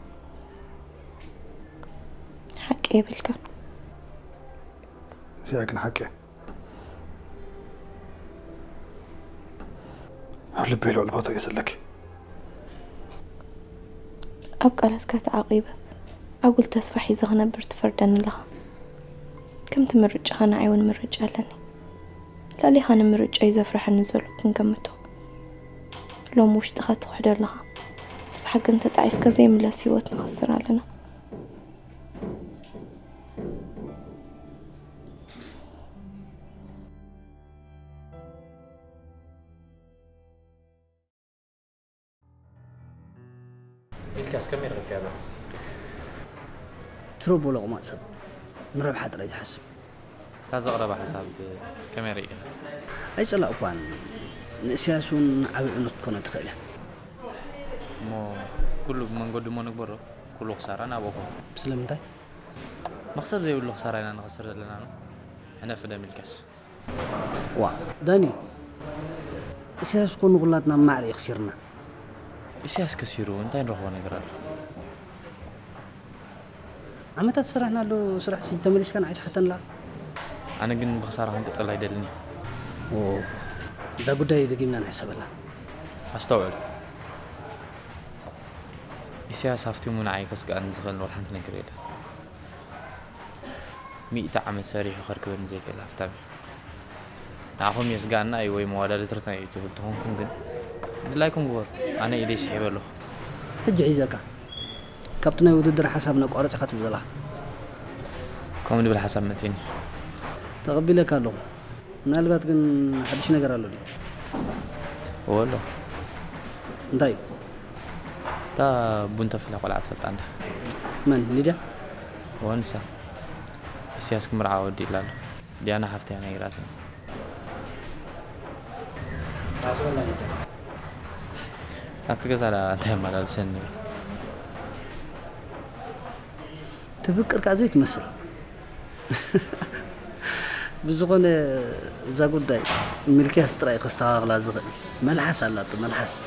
حق إيه بالك زياقن حقي لبي له البطاقة يسلك أبقى لسكات عقيبة أقول تسفحي زغنا برتفردن لها كم تمرج خانا عيون مرج ألني لا لي خانا مرج أي زفرح النزول كنكمتو لو موش تخات خحدر لها تبحق انت تعيس كزي من لاسيوت نخسر علينا الكاس كم يرغب كذا تروبو لغو ما تصب نرب حد رأي حسب كذا أقرب حساب كم يرغب أي صلاة أقوان نسياسون عبي عنو تكون تخيله مو كل من قدمه نكبره كل خسارة أنا أبوكم بسلام ده مقصد ذي كل خسارة أنا خسر لنا أنا في دم الكاس وا داني نسياس كون غلاتنا معري خسرنا إيش كسيرو أنت نروح ونقرر عم تسرحنا له سرح سنت مليش كان عيد حتى لا أنا جن بخسارة هنك تصلي يدلني أوه إذا قدي دقيمنا نحسب الله أستوعب إيش هافتي من عايكس كأن زغل نروح حنت نقرر مئة عام سريح خرك بين زي كلا أفتهم نعهم يسقعنا أي وي مواد لترتنا يتوهون كونجن لا يكون بور أنا إلي سحب له حج عزك كابتن يودر حسابنا قارص خاتم زلا كم دي بالحساب متين تقبلك له نالبات كن حدش نقرا له دي والله طيب تا بنت في القلعة فتانة من ليدا وانسى سياسك مرعى ودي لا دي أنا حفتي أنا يراتي أفتكر على تهم على السن تفكر كازوي تمثل بزغون زاقود داي ملكي هستراي خستها غلا زغل ملحس على ملحس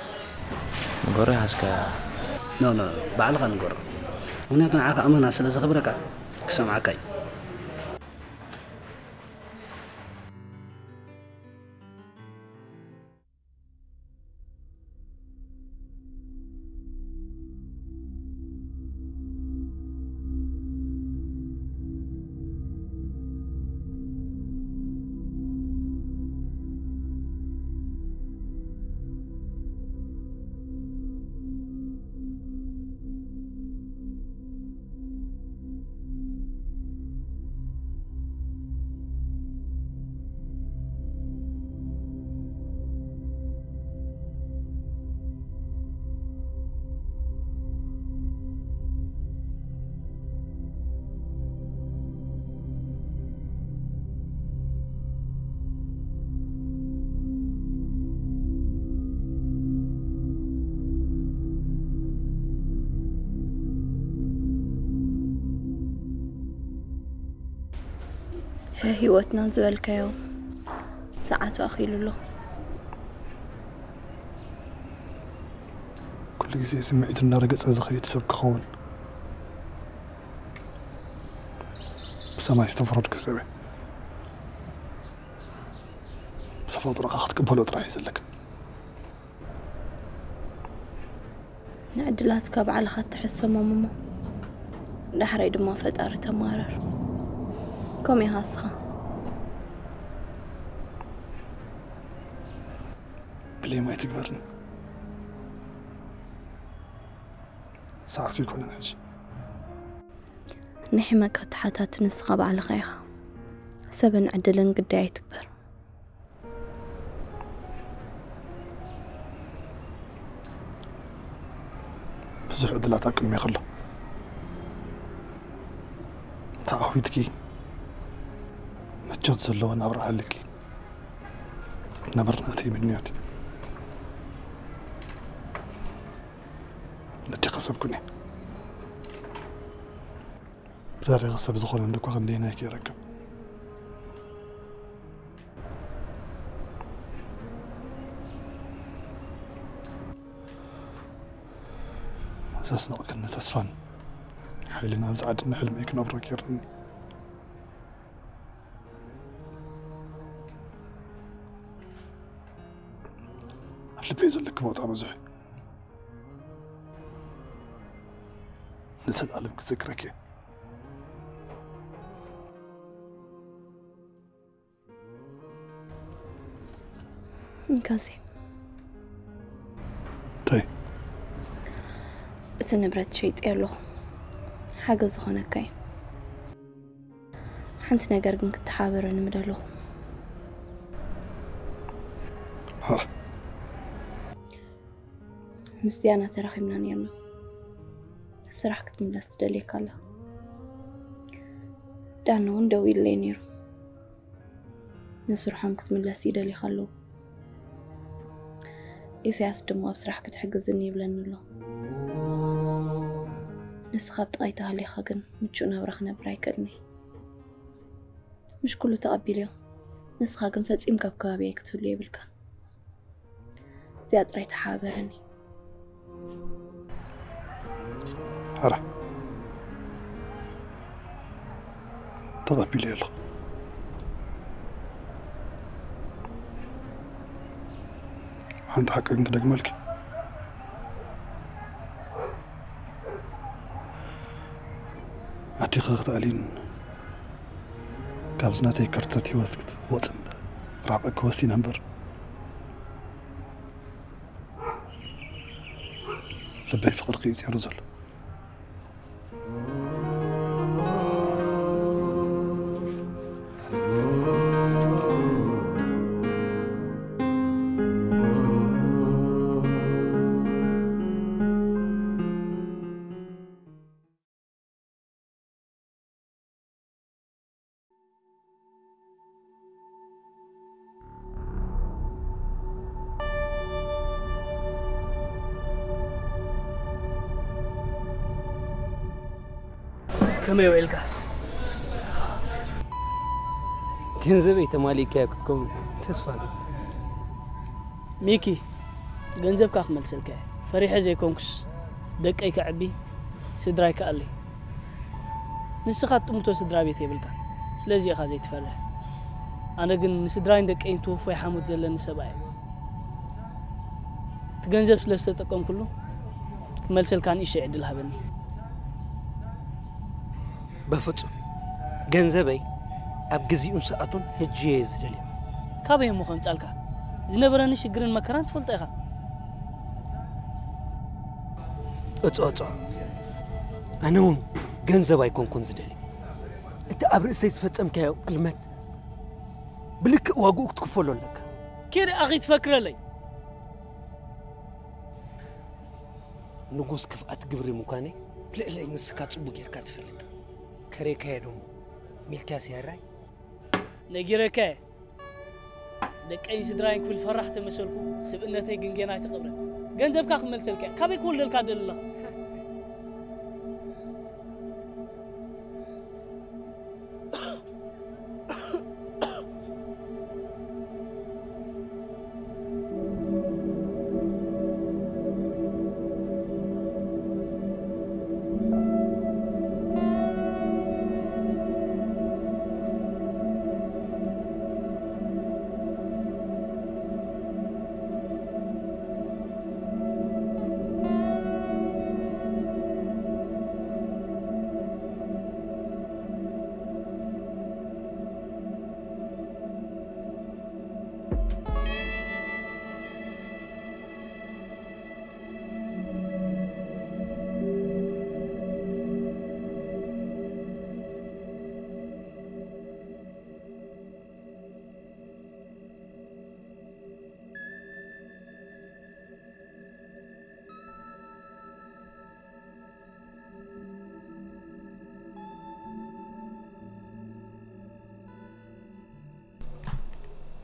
نقري هسكا نو بعلقا نقر ونياتنا عاقا أمنا سلا زغبرك كسمعكاي هيوتنا زبالكيو ساعات أخيل له كل جزء سمعت النار قد زخيت سبك خون بس ما يستفرد كسبه صفات رقا تقبلوا تراح يزلك نعدلاتك بعلى خط حسه ماما دحري دما فتار تمارر كومي هاسخه بلي ما تكبرني ساعتي يكون الحج نحمك تحتات نسخة على خيها سبن عدلن قداي تكبر بزح عدلاتك أمي خلا تعويدكي متجد زلو نبرح لك نبرناتي من نياتي نتي قصبكني بداري غصب زخون عندك وغندينا كي ركب أساسنا كنا تسفن حلينا نزعد إن حلمي كنا بركيرني اللي بيزل لك موت مزح نسأل عالم كذكرك كاسي طيب اتنبرت شيء يالله حاجة زخونة كاي حنت نقر كنت تحابر نمدلو ها مستيانا تراخي من نيرنا الصراحة كنت من لاستدليك الله دانو ندوي اللي نيرو نسرحان كنت من لاستدلي خلو إسياس دمو بصراحة كنت حجزني بلن الله نسخبت قايتها لي خاقن متشونا برخنا برايكرني مش كله تقبليه نسخاقن فتسيم كابكابي يكتب لي بالكان زياد رايت حابرني هرا تقبلي يلا عند حق انك دقملك عتيقة غطالين كابزناتي كرتتي واتكت وطن رعبك وسي نمبر لبي فقر قيت يا رزل كما يويلك ገንዘበይ ተማሊካ ክትከውን ተስፋ ሚኪ ገንዘብካ ክመልሰልካ ፈሪሐ ዘይኮንኩስ ደቀይ ከዕቢ ስድራይ ከአሊ ንስኻ ጥሙቶ ስድራ ቤት ይብልካ ስለዚህ ኢኻ ዘይትፈርሕ ኣነ ግን ንስድራይ ደቀይ ትወፎይ ሓሙት ዘለኒ ሰብኣይ ትገንዘብ ስለዝተጠቀም ኩሉ ክመልሰልካ ንእሽቶ ዕድል ሃበኒ بفصل ገንዘበይ ኣብ ግዜኡን ሰዓቱን ሕጂ የዝደልያ ካበይ ምኾን ጻልካ ዝነበረኒ ሽግርን መከራን ትፈልጣ ኢኻ እጾ ኣነ እውን ገንዘብ ኣይኮንኩን ዝደሊ እቲ ኣብ ርእሰይ ዝፈጸምካዮ ቅልመት ብልክእ ዋግኡ ክትክፈሎ ኣለካ كير أخي تفكرلي ንጉስ ክፍኣት ግብሪ ምኳነይ ልዕለይ ንስካ ጽቡቕ ጌርካ ትፈልጥ كريكا يدوم ملكاس يا راي نجيركا دك أي سدراين كل فرح تمسلكو سبقناتي جنجنا تقبره جنزب كاخ ملسلكا كابي كل الكاد الله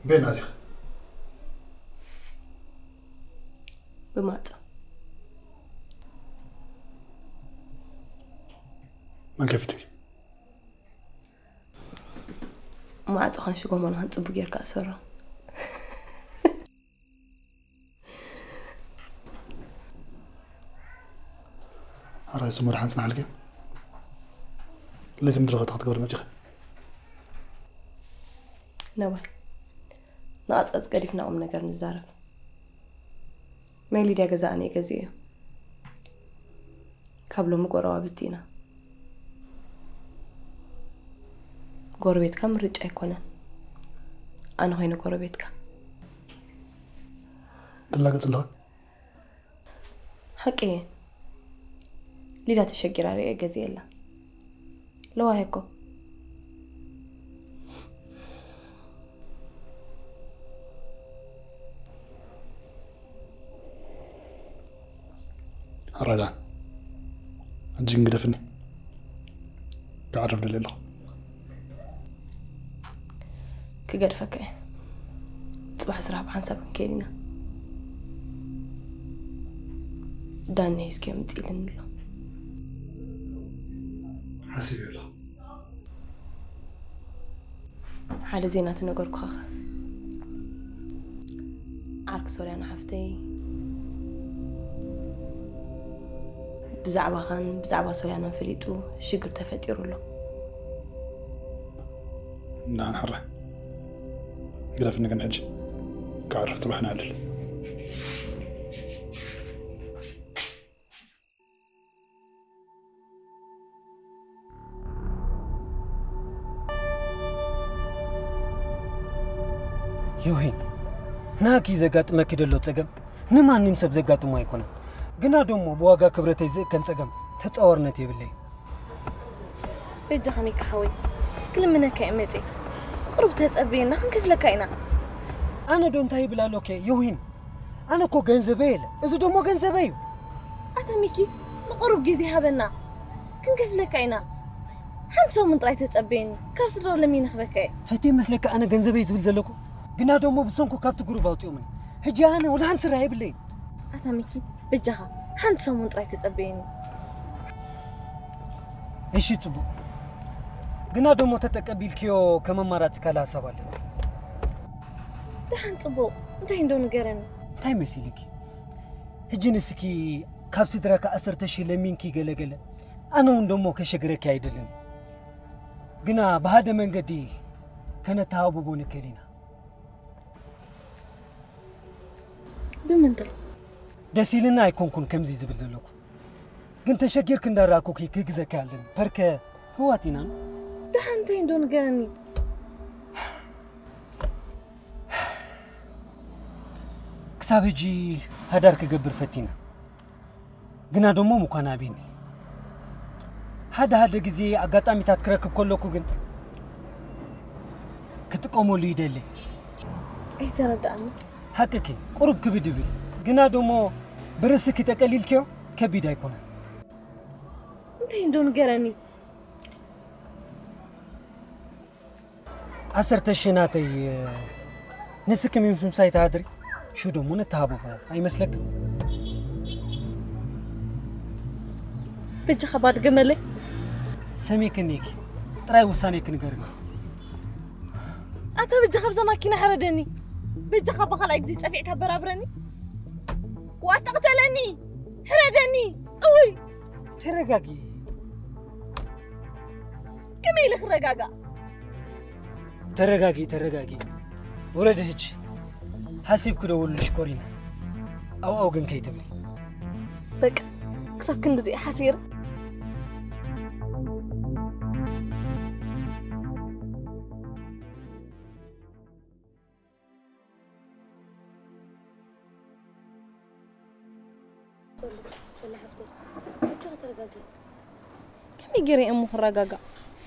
بين هذه بماطو ما كيفتك ماطو خان شو قومنا هنصبو غيركا سرا أرى سمر حنصنع لك اللي تمدرغ تقبل ما تخ نوال ناس قريفنا نقر نزارف ميلي دا غزاني غزيه كابلو مقروا بتينا غوربيتك مرج ايكونه انا هينو غوربيتك تلاقت الله حقي ليدا تشجر على غزيه لا لو هيكو هرادا أجين قدفني تعرف لله كقدفك صباح سراب حنسب كيلنا داني هيسكي متيلن له حسيبي الله حاله زينات نقول كخ عرك سوري انا حفتي بزعبا سوريانا فليتو شجر تفتيرو له نعم حرة قلت إنك نحج كعرف تروح نعدل يوهين ناكي زقات ما كدلو تسقم نمان نمسب زقات ما يكون قنا دومو بواقع كبرتي زي كان تسقم تتصورنتي بالله بيجي خميك حوي كل منك امتي قرب تتصبين نخن كيف لكاينا انا دون تاي بلا لوكي يوهين انا كو غنزبيل اذا دومو غنزبيو اتميكي نقرب جيزي هبنا كن كيف لكاينا حنتو من طريت تتصبين كيف صدر لمين نخبكاي فتي مسلك انا غنزبي زبل زلكو قنا دومو بسونكو كابت جروب اوتيومن هجي انا ولا هنسر هاي بالله اتميكي بجها حنتو من طريت تتصبين ايش تبو قنا دومو تتقبل كيو كما مرات كلا سبال دحن تبو انتي ندو نغرن تاي مسيلك هجي نسكي كابس درك 10,000 لمينكي غلغله انا وندمو كشغرك يايدلن قنا بهذا منقدي كان تاوبون كلينا بمنتل دسيلنا يكون كمزي زبل لكم كنت شجرك ندراكو كي كيغزك يالن بركه هواتينا دحن انتي ندو نغرني كسابجي هدارك قبر فتينا قنا دومو مكانا بيني هذا جزي أقطع تتكركب كلكم جن كتقوموا لي دلي أي تردأني حقك قرب كبيد بيل قنا دومو برسك تقليل كيو كبيد يكون أنت هندون قرني 10,000 نسك من فيلم سايت هادري شو دومو نتهابوا أي مسلك بيجي خبر جملة سميك نيكي تراي وسانيك نقرن أنت بيجي خبزة ماكينة حردني بيجي خبر خلاك زيت أفيعك برابرني وأتقتلني حردني قوي ترقاقي كميل خرقاقا ترقاقي ولد هج حاسب كده ولش كورينا أو جن كيتبلي بك كسب كن بزي حسير كم يجري أمه خرقاقا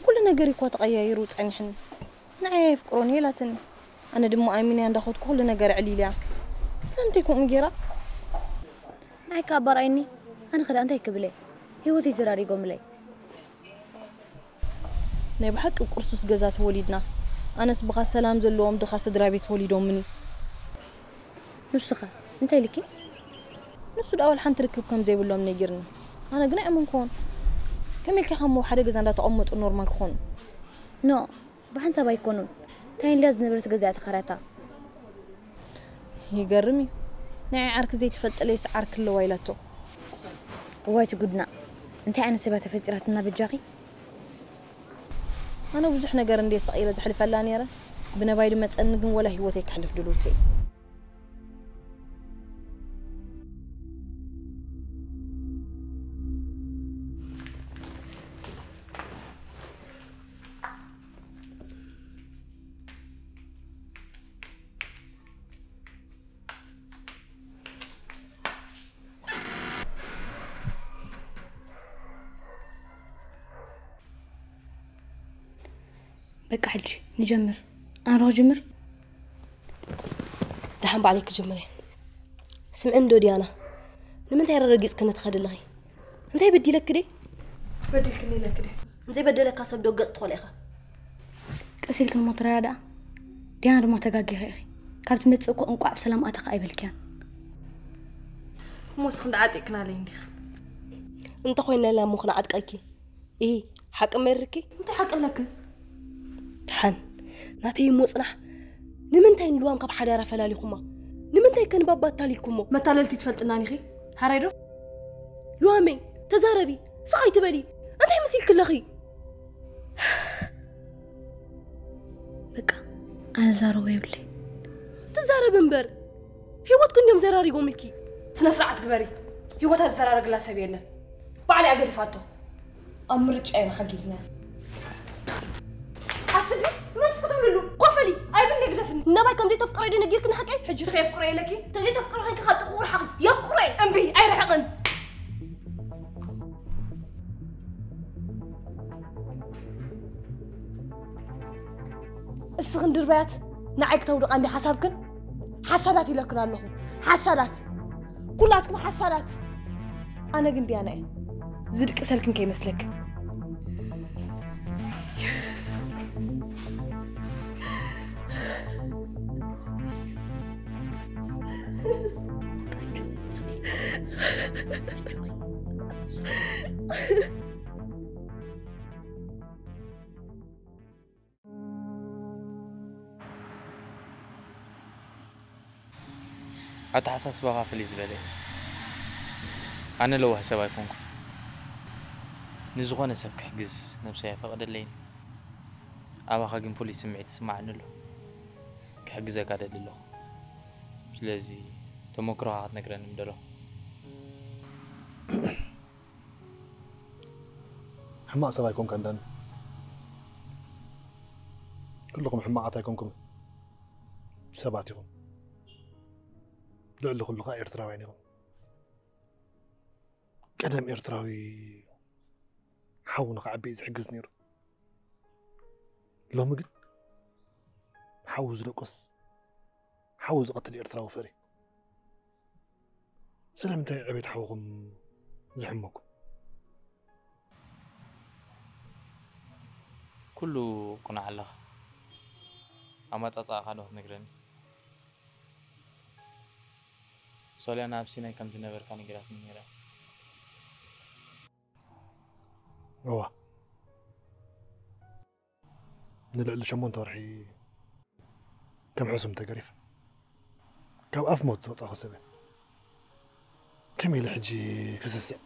كل نجري كوات غير وتعني حن نعيا يفكروني لا تني أنا دمو آميني عند أخذ كل نجار عليليا سلام تكون مجرا معي كابر عيني أنا خد أنت يكبلي هو تجراري قملي نبحك بقرصوص جزات وليدنا أنا سبقا سلام زلوهم دخا سدرا بيت وليدهم مني نسخة انت لكي نسو الأول حنت ركب كم زي بلهم نيجرني أنا قناع منكون كمل كي خمو حدا جزان لا تقمط النور ما يكون نو بحنسب يكونون تاين لازم نبرت جزات خراتا يقرمي نعي عرك زي تفلت ليس عرك اللي ويلته وايت قدنا انت عن سبات فتراتنا بالجاقي أنا بزح نجار ندي صغيرة زحلف اللانيرة بنبايد ما تسألني ولا هوتك حلف دلوتي بقى حجي نجمر أنا روح جمر دحم عليك جمري سمعن دو ديانا لما انت يرقص كنت خد الله انت بدي لك كده بدي كني لك كده انت بدي لك اسب دو قصت خليخه قسيلك المطريادا ديانا ما تغاغي خيخي كابت متصقو انقع بسلام اتخ ايبلكان موس خند عاتقنا لي اندي انت خوينا لا مو خنا عاتقكي ايه حق مركي انت حق لك حن ناتي موصنح نمنتاي ندوام كاب حدا فلاليكما نمنتاي كان بابات تاليكمو متاللتي تفلطناني خي حريدو لوامي تزاربي سقي تبلي انت مسيل كلخي بقى انا زارو يبلي تزارب انبر هيوت كنيم زراري قوملكي سنا سرعت كبري هيوت هزرارق لا سبيله بعلي اقل فاتو امرج اي ما حجزنا أصدق ما تفكروا له قفلي أي بني قدفني نباي كم دي تفكري دي نجيرك نحكي حجي خيف فكري لكي تدي تفكروا هنك خاطر قور حقي يفكري أمبي أي رحقن السخندر بيات نعيك تودق عندي حسابكن حسادات يلكنا لهم حسادات كلاتكم حسادات أنا قندي أنا زدك أسألكن كي مسلك أتحسس بقى في الإزبالي أنا لو هسوي كونكم نزغون سبك حجز نفسي فقد اللين أبا خاجم بوليس سمعت سمعنا له كحجزة قاعدة لله لازم تمكره عاد نقرأ نمدله حماق سوايكم كندان كلكم حماقات يكونكم سبعتكم لعل كلكم إرتراوينكم قدم إرتراوي حاولنا عبي يحجز نير لو مجد حاوز لقص حاوز قتل إرتراو فري سلامتي عبيد حوغم زحمكم كله كنا على أما تصاقله نقرن سؤالي أنا أبسينا كم جنبر كان يقرأ نيرا هو نلعل شمون تورحي كم حسم تقريف كم أفموت صوت أخو سبي كم يلحجي كسسع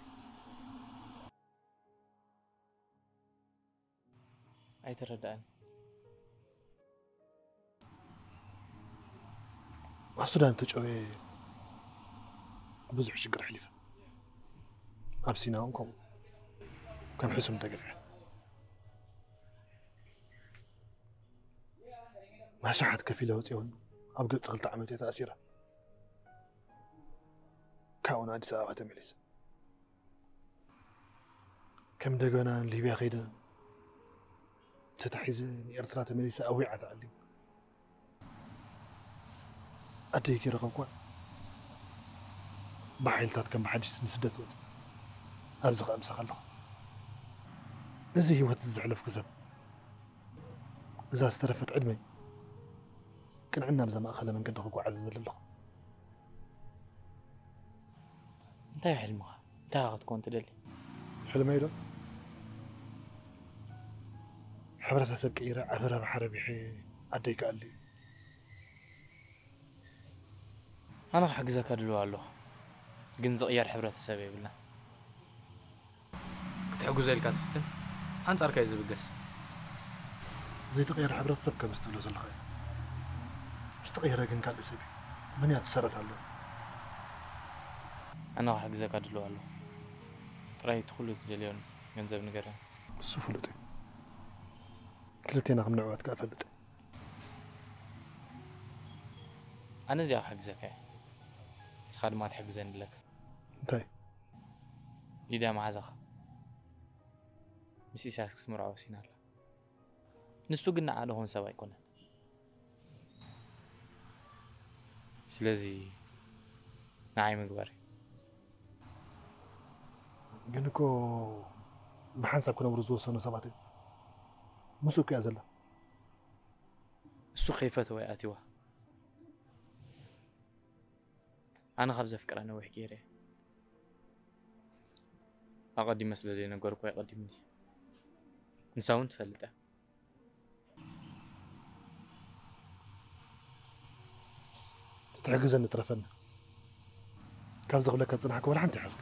أي تردان السودان تجوي بزح شقر حليفة أبسيناهم كم حسم تقفع ما شحت كفيلة وتيون أبقى تغلط عملية تأثيرها كاونا عدي ساعة تميليس كم دقونا ليبيا خيدا تتحيزن إرترا تميليس أوعى تعلم أديك رقم كوان بحيلتات كم بحدش نسدت وزن أبزخ أمسخ الله نزي هو تزعلف كسب إذا استرفت عدمي كان عندنا بزما أخلا من قد أخوك وعزز الله انت يا حلمها انت غاد تكون تدلي حلم ايضا حبرة سبك إيرا عبرة بحربي حي عديك قال لي أنا حق زكاة دلو جنز غير حبرة سبي بالله كنت حقو زي الكاتفتن أنت أركا يزبقس زي تغير حبرة سبكة بس تبلوز الخير بس تغير جن قال سبي من يتسرت على أنا حق زكاة دلو تراي تخلو تجليون جنزب نقرأ سفلتي كلتين عم نعوات كافلتي أنا زي حق زكاة سخاد ما تحق زين لك انتي ليدا مع زخ مسي ساسك سمرع وسينال نسو قلنا على هون سوا يكون سلازي نعي مقبري قلنكو بحنسب كنا برزوه سنو سبعتي مسوك يا زلا السو خيفته يا أتيوه أنا خبز فكرة أنا وحكيري أقدم مسألة لي نقولك ويقدم لي نساون تفلته تتعجز أن ترفنا كابز أقول لك تصنعك ولا حنتي حسك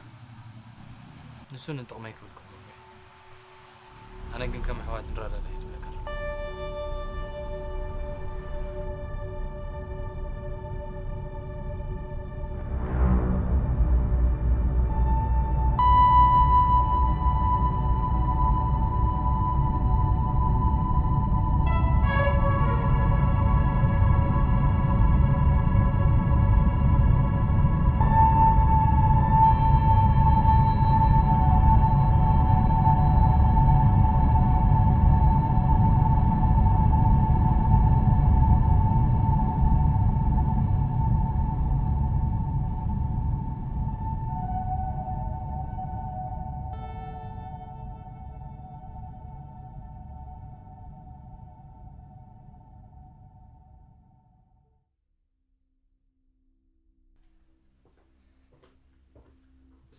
نسون أنت ما يكون أنا قن كم حوات نرى له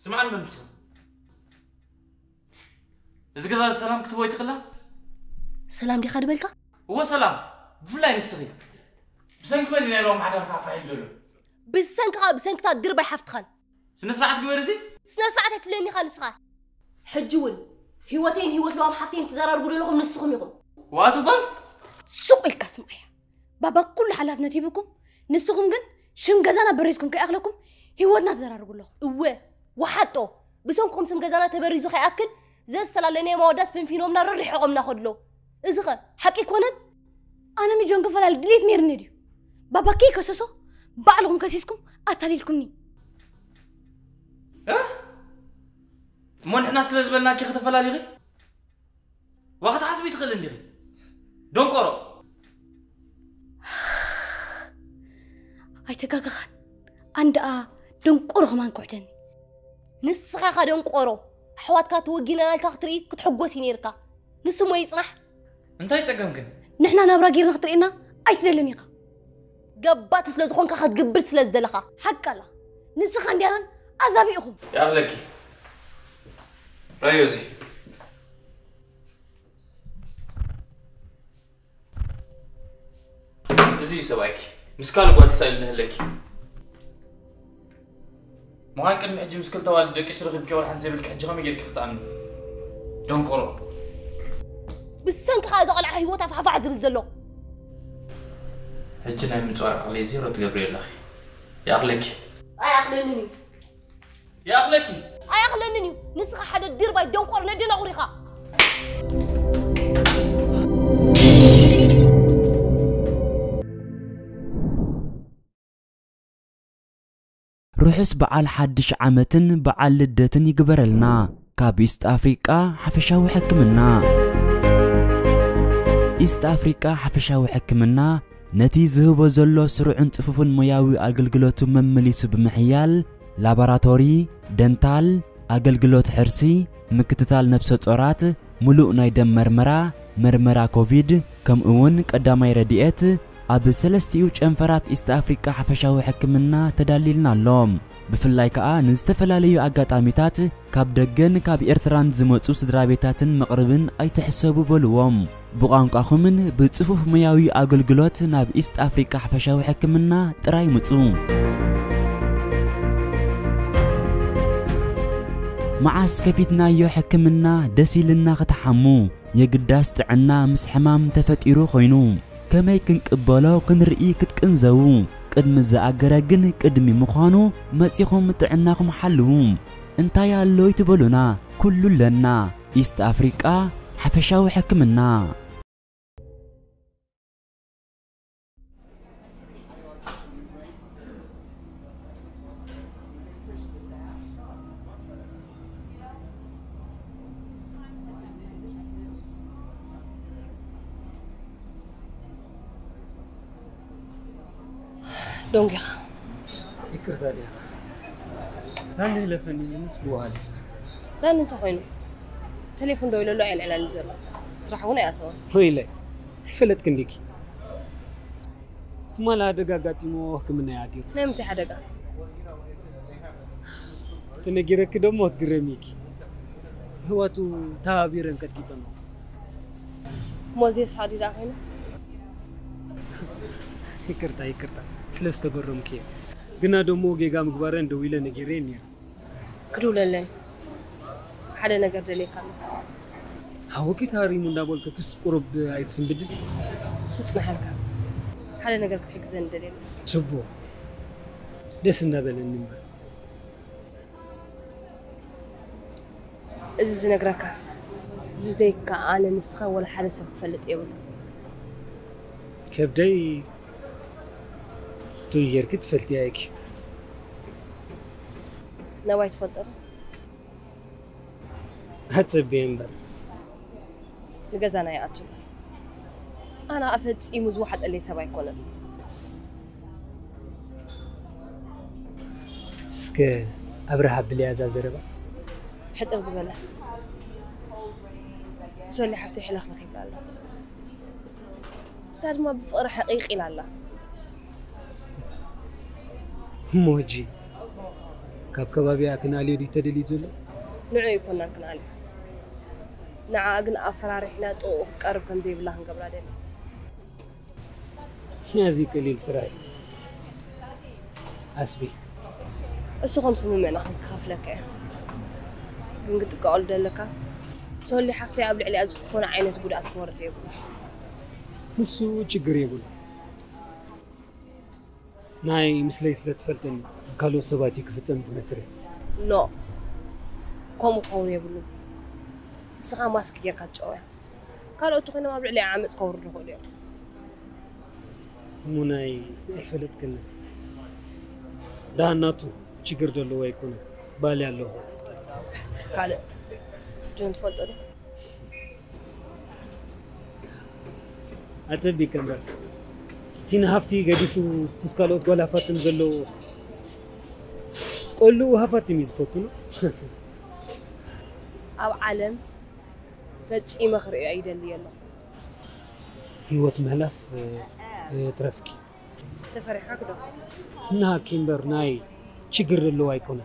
سمعني بمسا إذا كذا السلام كتبوا يتخلى سلام دي خد بالك هو سلام بفلاين الصغير بسنك وين اللي لهم حدا رفع فاعل دولو بسنك تدير باي حفتخل سنة سرعتك ويرتي سنة سرعتك لاني خالص خال حجول هوتين هوت لهم حفتين تزرر قولوا لهم نسخهم يقوم واتو قال سوق الكاس معايا بابا كل حلافنا بكم نسخهم قن شم جزانا بريسكم كي أغلكم هوتنا تزرر قول لهم وحطو بسونكم سم جزانا تبريزو خي أكل زي السلالة مودات فين من الريح قم ناخد له إزغى حكي كونن أنا ميجون قفل دليت نيرنديو بابا كي كسسو بعلهم كسيسكم أتاليلكمني من إحنا سلزبلنا كي ختفلا لي غير وقت حسبي تخلن لي غير دون كورو هاي تكاكخان عند دون كورو كمان كوعدني نسخة خدون كورو حواتك توجينا لك خطري كتحقوسي نيركا نسو ما يصنح انت يتقمكن نحنا نبرا غير نخطرينا اي تدلنيقا قبات سلازخون كا خد قبرت سلازدلخا حق الله نسخة نديران ازابيهم يا اغلكي رايوزي زي سواك مسكال قلت سألنا لك ما هاي كلمة حجي مسكال توالد ديك يشرخ بكي ولا حنزي بالك حجي غامي يركي خطأني دون كورو بسنك هذا على حيوتها فعفع عزب الزلو حجنا من توارق علي زيرو تقبري الأخي يا أغلكي أي أغلنني يا أغلكي أي أغلنني نسخة حدا الدير باي دون كورو ندينا غريخا روحس بعال حدش عامتن بعال لدتن يقبرلنا كابيست أفريقيا حفشاو حكمنا إيست أفريقيا حفشاو حكمنا نتي زهبو زلو سرعن تففن مياوي أغلقلوتو ممليسو بمحيال لابراتوري دنتال أغلقلوت حرسي مكتتال نفسو صورات ملؤ نايدم مرمرا كوفيد كم اون قداماي رديئت اب سلستيو چنفرات إست أفريقيا حفشاوي حكمنا تدليلنا اللوم بفلاي كا نزتفلاليو أغاطاميتات كاب دغن كاب إرتران زموصو سدرابيتاتن مقربن أي تحسبو بلوم بقانقاخمن بصفوف مياوي أغلغلوت ناب إست أفريقيا حفشاوي حكمنا طراي مصو معاس كفيتنا يو حكمنا دسيلنا ختحمو يقداس تعنا مس حمام تفتيرو خوينو كماي كنقبلو كنرئي كتكنزو قدم زاغرغن قدمي مخانو مصيخم تعناكم حلوم انتا يالو يتبلونا كل لنا إست أفريقيا حفشاوي حكمنا دونجا يكرتا لي لاني لفني نس بوالي لان انت خوينو تليفون دويلو لا اعلان نزل صراحه هنا ياتو ويلي فلت كنديكي تمالا دغاغاتي مو حكمنا يادير نمت حدغا تنجرك دمو تغرميكي هواتو تابيرن كديتنو موزي صادي دا هنا يكرتا ስለስተገረምከ ግና ደሞ ጌጋ ምግባረ እንደውይለ ነገሬን ያ ክዱለለን ሓደ ነገር ደሌካለ ሃወቂ ታሪሙ እንዳቦልከ ክስ ቁርብ አይስም ብድል ስጽናሐልካ ሓደ ነገር ክትሕግዘን ደሌለ ጽቦ ደስ እናበለን ንበር እዚ ዝነግረካ ብዘይካ ኣነ ንስኻ ወላ ሓደ ሰብ ፈልጥ የብሉ ከብደይ تغير كت فلتياك نوايت فلتر هتصبين بر لجزانا يا أتو أنا أفد إيموز واحد اللي سبا يكون سك أبرها بلي أزازربا حتر زبالة سؤال اللي حفتي حلق لخيب لله صار ما بفقر حقيقي لله موجي كاب كبابي أكنالي دي تدلي زلو نوعي يكون أكنالي نعا أقن أفرارحنا طوق قرب كم زي بالله قبل هذين يازي قليل سراي أسبي السو 500 معنا خاف لك قن قلت قول دلك سو اللي حفتي قبل علي أزفون عينة تقول أسفور يقول نسو تشقر يقول ناي مسلي سلت فلتن قالوا سباتي كفتمت مسري نو كم قون يبلو سخا ماسك يركات جويا قالوا تخينا ما بلعلي عامس قور دخول يوم مناي فلت كنا ده ناتو تشقر دلو ويكون بالي الله قال جون تفضل أتبي كمبر تين هفتي قديفو تسكالوت ولا فاتن زلو قولو هفتي ميزفوتنو أو عالم فتسي مخري أيضا لي الله هيوت مهلف ترافكي تفرحك ده نا كيمبر ناي تشجر اللو ايكونا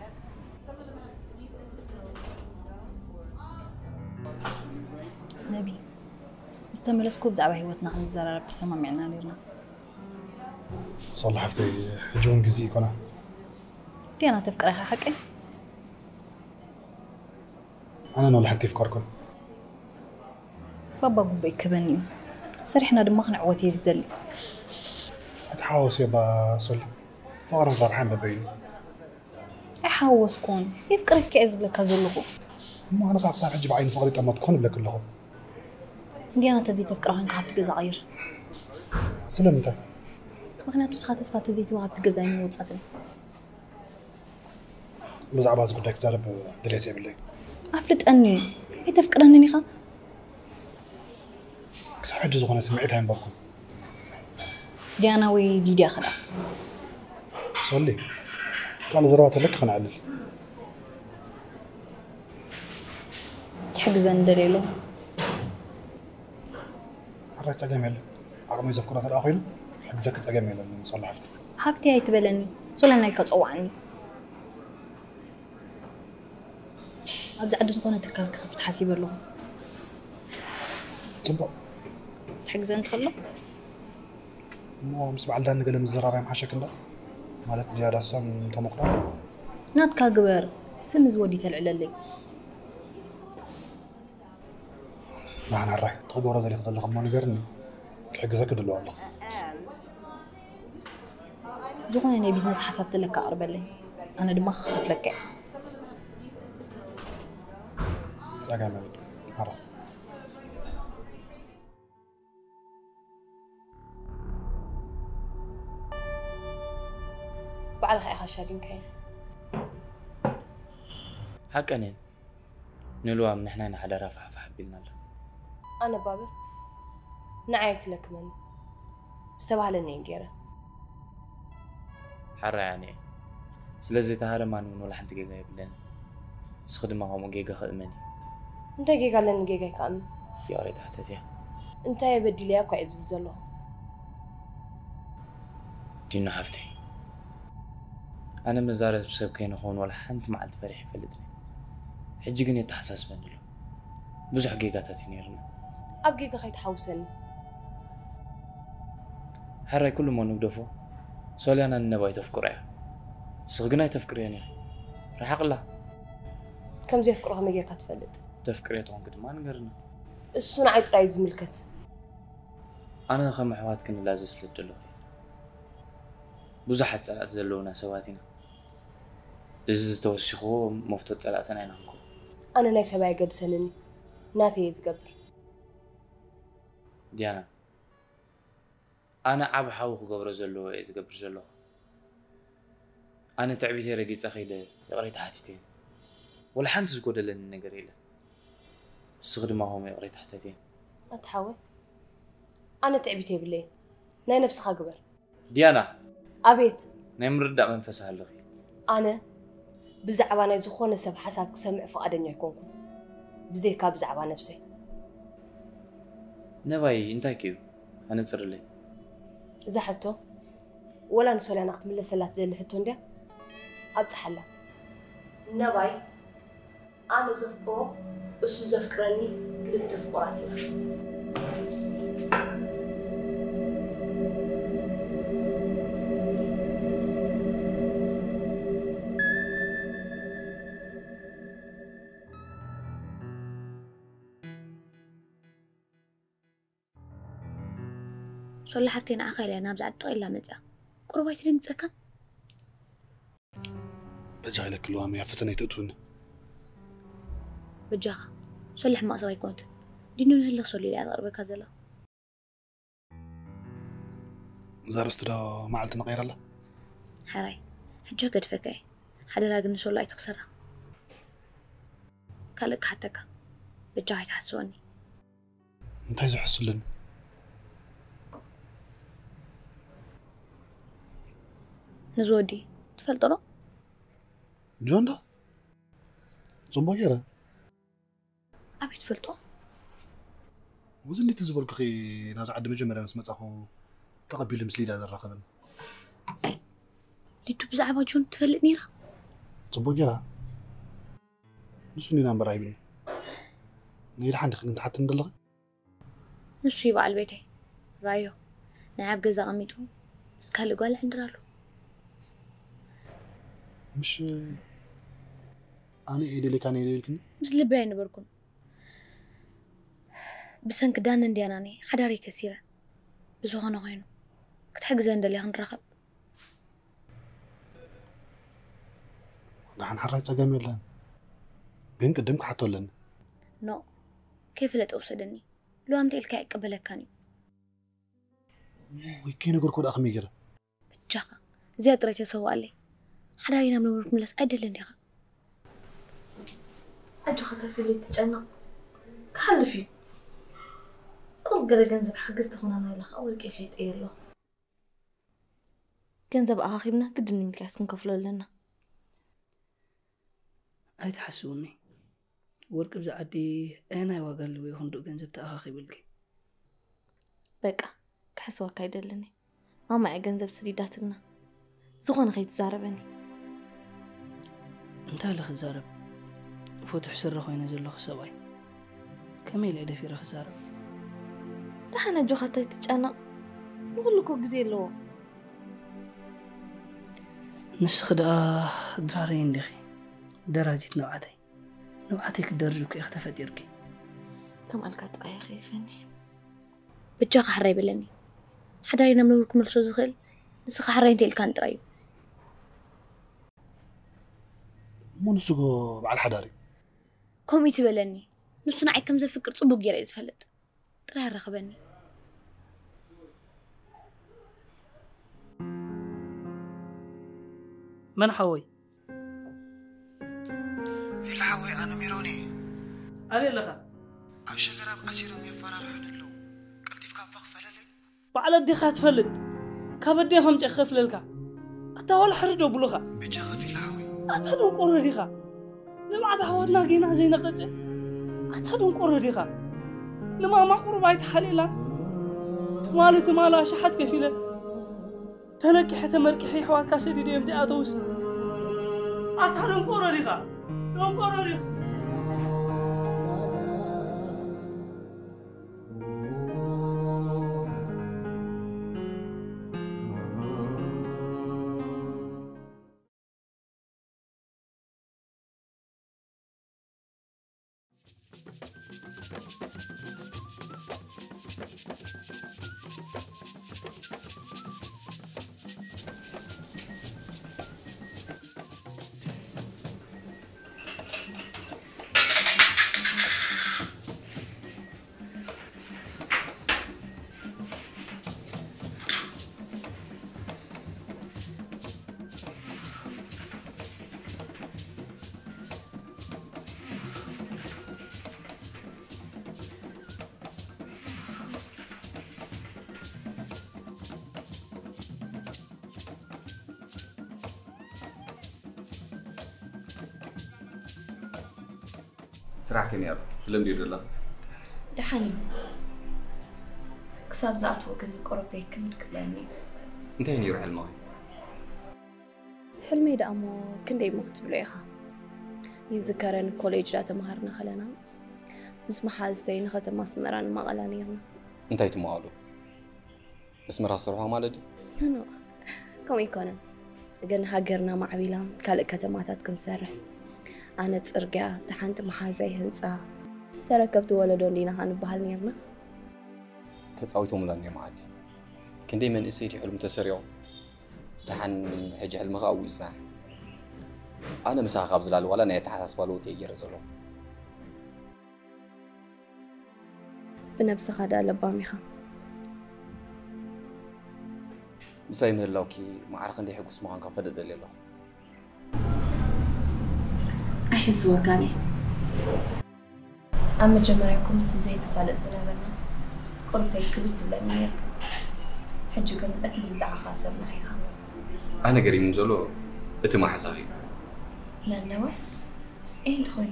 نبي مستملسكو بزعبا هيوتنا عن الزرارة بتسمى معنا ليرنا صلح حفتي جون جزي كنا دي أنا تفكر حقي أنا نول حتى أفكاركم بابا قبي كبنيو سرحنا دماغنا عوتي يزدلي أتحاوس يبا صلح فارم فرحان ببيني أحاوس كون يفكرك كأزب لك هزلقو ما أنا قاق صار حجب عين فقري أما تكون بلا كلهم دي أنا تزي تفكرها إنك هبت جزائر سلمتك مغنياتو سخات اسفات زيتو هبت جزاين وصاتن بزعباز قدك زارب دليتي بالله أفلت أني هي تفكرني خا كسر حد زغنا سمعتها من بركم ديانا وي ديدي أخدا صلي قال ذروات لك خنا علل تحجزن دليله حرات تقام يلا عقم يزفكر هذا الأخير حق زك تقام يلا صلى حفتي حفتي هاي تبلني صلنا الكتصوعني أبز عدو زخونة تركب خفت حسيب له تبا تحجزن تخلو مو مسبع لدان نقل مزرعة مع شكل مالت زيادة صن تمقرأ نات كاجبر سمز ودي تلعللي لا أنا راح تقدر هذا اللي خذ لهم ما نقرني كحجزك دلوا الله زخونة أنا بيزنس حسبت لك أربلي أنا دماغ خف لك تقام هرا بعد خي خشاقين كين حقنين نلوى من احنا حدا رافع فحبينا له أنا بابا نعيت لك من استوعلني نجيره حرة يعني سلازي تهار ما نقول ولا حد جيجا يبلن سخد ما هو مجيجا خدمني أنت جيجا لين جيجا كامل يا ريت حتتيا أنت يا بدي لي أكو عز بزله دينا حفتي أنا مزارة بسبب كين هون ولا حنت مع الفرح فلتني حجي جني تحساس مني له بزح جيجا تاتينيرنا أب جيجا خيت حوسن حرة كل ما نقدفه سؤالي أنا نبغى تفكرها سغنا تفكريني راح أقلها كم زي فكرها ما جيرك تفلت تفكريتهم قد ما نقرنا الصنع رايز ملكت أنا خم حوات كنا لازم سلدلو بزحت على زلونا سواتنا إذا توسخو مفتوت على ثنين عنكم أنا ناي سبعي قد سنني ناتي يتقبر ديانا أنا عب حاوخ قبر زلو يتقبر زلو أنا تعبيتي رقيت أخي لقريت حاتتين ولا حنت زقود لنا نقريله الصغر ما هم يقريت حاتتين ما تحاول أنا تعبيتي بالليل ناي نفسها قبر ديانا أبيت ناي مردع منفسها اللغي أنا بزعبانة زخونة سب حساب سمع فقدني يكونكم بزيكا بزعبانة نفسي نباي انتي كيو أنا تصر لي زحتو ولا نسولي أنا أخت من السلات زي اللي حتون ده أبتحلا نباي أنا زفكو أسو زفكراني قلت فقراتي شو حفتين أخيرا أنا بزعل طقيلة متى قرباي ترين تسكن بجاي لك الوام يا فتنة تقتون بجاها شو اللي حما أسوي كنت دينو هلا صلي لي على قربك هذا لا زارست دا ما عملت غير الله حراي حجة قد فكاي حدا راجل شو الله يتخسرها كالك حتى بجاي تحسوني انت عايز احس لنا نزودي تفلترو جون ده صبا كيرا أبي تفلتو وزن دي تزبر كخي ناس عد مجمرة بس متأخو تقبل مسليد هذا الرقم ليتو بزعبا جون تفلت نيرا صبا كيرا نسوني نام برايبين نير حندق انت حتى ندلغ نسو يبقى على البيتي رايو نعب جزا قميتو اسكالي قال عندرالو مش أنا إيدي اللي كان يدي لكني مش لبين بركون بسنك دان دياناني حداري كثيرة بزوغانو غينو كنت حق زين دلي هنرخب راح نحرر تقامي لان بين قدمك حتى لنا نو كيف لا توصدني لو أمتي الكاي قبلك كاني ويكين يقول كود أخمي جرا بجاقة زي طريتي سوالي حداري نام نورك ملس أدل لنديها أجو خطر في اللي تتجنى كحل فيه كل قدر جنزب حقست هنا أنا لخ أول كشيء تقير له جنزب أخاخيبنا قد نمكاس نكفلو لنا أي تحسوني ورك بزعدي أنا وقال له يهندو جنزب تأخاخي بالكي በቃ كحسوا كايدلني ماما أجنزب سديداتنا زغون خيت زاربني انت اللي خزارب فتح سر خوينا زلو خسواي كميل عدا في رخسارب دحنا جو خطي تتجانا نقولكو غزي لو نسخ دا درارين دخي دراجة نوعاتي كدرجوك اختفت يركي كم ألقات آية خيفني بجاق حري بلني حدا ينملو لكم الشو زغل نسخ حرين تيل كان ترايو مو نسوقو بعد حداري كومي تبلني نسو نعي كم زي فكر صبو جيرا يزفلت ترى هالرخبني من حوي في الحوي أنا ميروني أبي لخا أبشر قراب أسيرهم يفرار حنلو قلتيف كان بغفل لي وعلى الدخات فلت كابدي هم تخف للكا أتا ولا حردو بلوخا بجاغ في الحوي أتا دون قرر ديخا لما عدهواتنا جينا زينا قجة أتا دون قرر ديخا لما ما قربايت حليلا تمالا شحات كفيلة تلقي حتى مركحي حوات كاسدي ديم دي أدوس أتا دون قرر ديخا دون قرر ديخا سرح كم يارو تلم دير الله دحاني كساب زعت وقن قرب ديك من كبلاني انتهي يروح الماي حلمي دا أمو كندي مكتب ليها يذكرن كوليج لا تمهرنا خلنا مس محازتين ختم مسمران ما غلانيرنا انتهي تمالو مسمرها صرفها مالدي أنا كم يكون جن هاجرنا مع بيلام كالك كتماتات كنسرح أنا ترجع تحنت محازي هنسا تركبت ولدون دينا هان بحال نيرنا تتصاويتهم لاني معادي كان دايما اسيتي حلم تسريو تحن حج حلم غاوي صنع انا مسا خابز لال ولا انا يتحسس بالو تيجر زلو بنفس خدا لبامي خا مساي مهلاوكي ما عرف عندي حق اسمه كان فدد لي له أحس وكاني أما جمريكم استزيد فالت زنبنا قربتي كبت بلاني نيرك حجو كان أتزد عخاسر معيها أنا قريب من زلو أتما حسابي لا نوع إيه دخل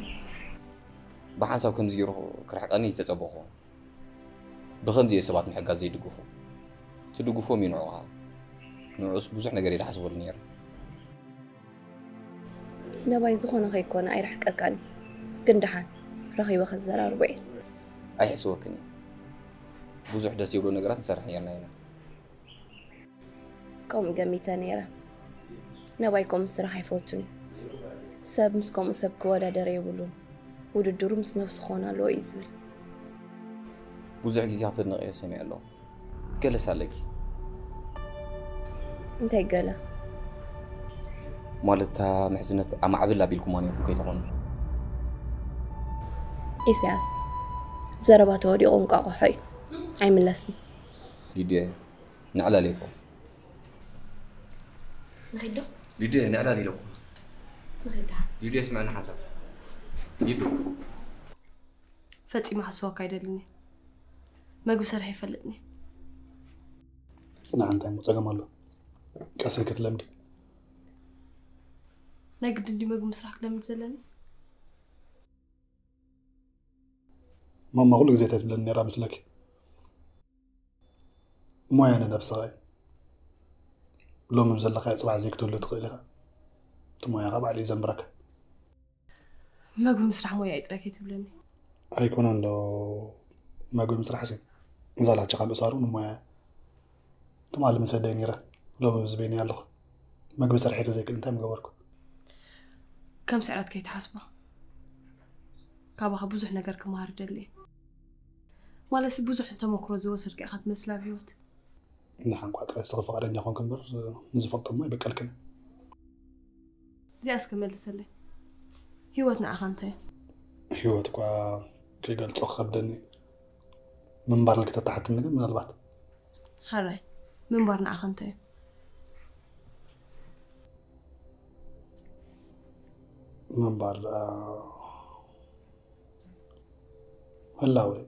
بحسب كم زيرو كرحت أني تتبخو بخمزي سبات من حقا زي دقوفو تدقوفو من نوعها نوعس بوزحنا قريب حسب النير نباي زخون غيكون أي رح كأكان كندحان رخي بخزر أربعين أي حسوكني بوزح داس يقولون نقرات نسرح نيرنا هنا كوم جميتا نيرة نبايكم الصراحة يفوتوني سب مسكم سب كوادا داري يقولون وددورو مس نفس خونا لو يزبل بوزح جيزات النقية سمع الله جلس عليك انتي قاله مالتها محزنة أما عبلا بالكمانية كي تقول إساس زربات ودي قنقا قحي عمل لسني ليديا نعلى ليكو نخدو ليديا نعلى ليلو نخدو ليديا سمعنا حسب ليدو فتي ما حسواك عيدلني ما قو سرحي فلتني نعم تايم متقم الله كاسر كتلمدي نقد اللي ما قو مسرحك لم تزلني ماما أقول لك زي تتبلن نرى مثلك مويا أنا نفسها لو مبزلخ صباح زيك تقول تخيلها تمويا غاب علي زنبرك ما قول مسرح مويا يتركي تبلني هيكون لو ما قول مسرح حسين نزال هاتش خالو صارون مويا تمال مسدين يرى لو مبزبيني يالله ما قول مسرح حيث زيك انت مقبركم كم ساعات كي تحاسبه كابها بوزح نقر كمهار دلي مالا سي بوزح تموكرو زوسر كي أخذ مسلا بيوت نحن قاعد استغفر على نيا خون كمبر نزفق ما يبقى لكن زي أسكمل لسلي هيوتنا أخانتي هيوتك كي قال تأخر دني من بارلك تتحت النجم من البعض هراي من بارنا أخانتي من بار هلاوي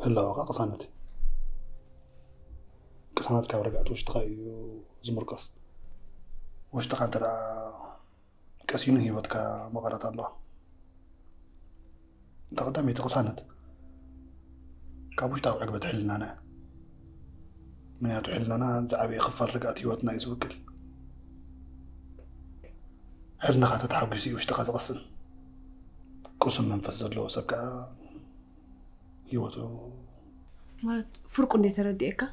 هلاوي قصانتي قصانت كورقات وش تغي زمرقص وش تقدر كاسينو هيوتك مغرات الله تقدمي تقصانت كابوش تاو عقبة حلنا أنا من ياتو حلنا زعبي خفر رقات هيوتنا يزوكل حلنا خاطت حبسي وش تقاز غصن قسم منفذ له سكا هيوتو مالت فرق اللي ترديك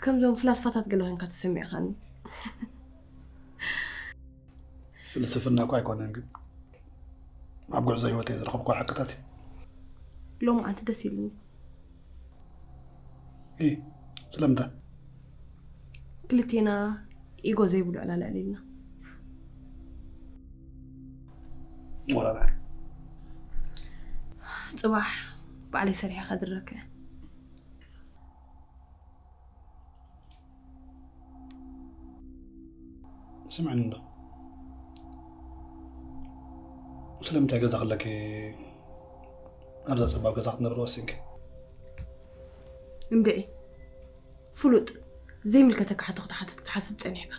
كم زوم فلسفتات قالوا هنك تسمع خاني فلسفنا كواي كون نقول ما بقول زي هيوتي رخب كواي حقتاتي لو ما أنت دسيلني إيه سلامته كلتينا إيجو زي بقول على لنا ولا لا صباح بعلي سريع خدرك سمعني له سلامته جزاك الله أرجع صباح جزاك نروسينك امبئي فلوت زي ملكتك حتاخد تحاسب تانيك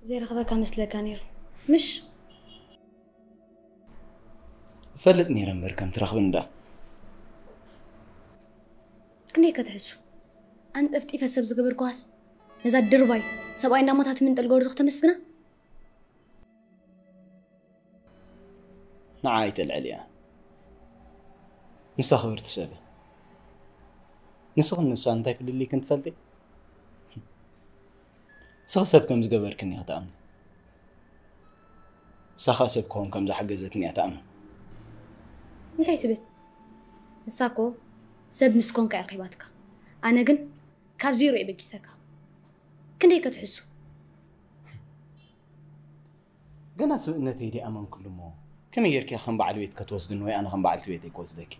زي رغبك مثلك نير مش فلتني رمبر كم ترغبن دا كني كتحسو أنت أفتي فسب زقبر كواس نزاد درباي سبعين دامات من تلقور زخت مسكنا نعاية العليا نسا خبرت سابه نسا النسان تايف اللي كنت فلتي سخسب كم زقبر كني أتأمن سخسب كون كم زحجزتني أتأمن انتي تبت نساكو سب مسكون كعقيباتك أنا جن كاب زيرو يبقى سكا كني كتحسو قنا سوءنتي دي أمام كل مو كم يركي خم بعد بيت كتوسدن وي أنا خم بعد بيت يكوسدك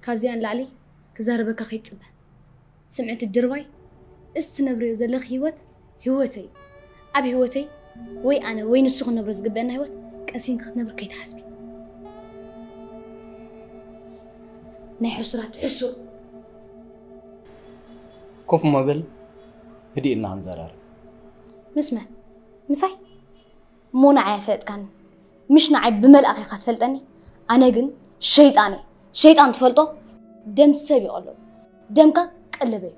كابزيان لعلي كزاربك خيط صبح سمعت الدرباي استنبريو زلخ هوتي أبي هوتي وي أنا وين نسخن نبرز قبلنا هوت كاسين كنبر كي تحسبي نحسرات حسر كوف موبل هدي لنا هنزرار مسمع مساي مو نعي فلت كان مش نعي بملأ أخي تفلتني أنا جن شيطان تفلته دم سبي قلب دمك قلبي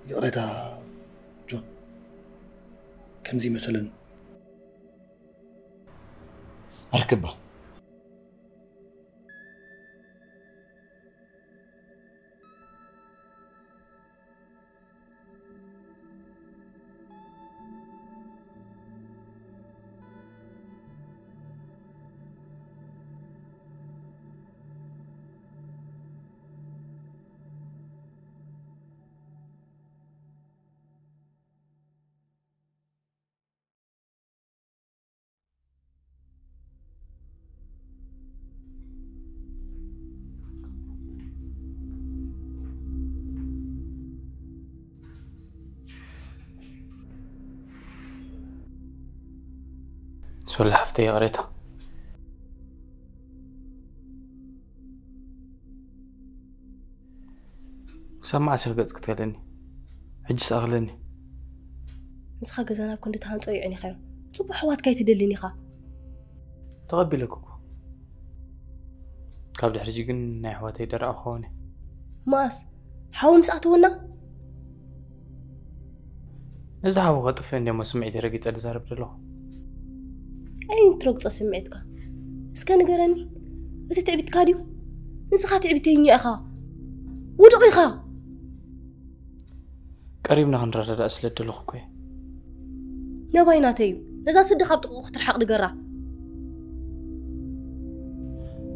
يا ريتها جون كم زي مثلا أركبها شو اللي حفتي قريتها سمع سيغز كتلني حجس أغلني نسخة جزانا كنت تهانتو يعني خير صبح حوات كاي تدلني خا تغبي لكوكو كابل حرجي قن ناي حواتي در أخوني ماس حاول مسأتونا نزحه وغطفين ديمو سمعي ترقي تسأل زارب دلو أين ترقص سمعتك اسكان قراني أنت تعبت كاديو نسخة تعبتيني أخا ودقي خا قريبنا هنرد أسل دلو خوكي نبايناتيو نزا صدق خبط اختر حق دقرا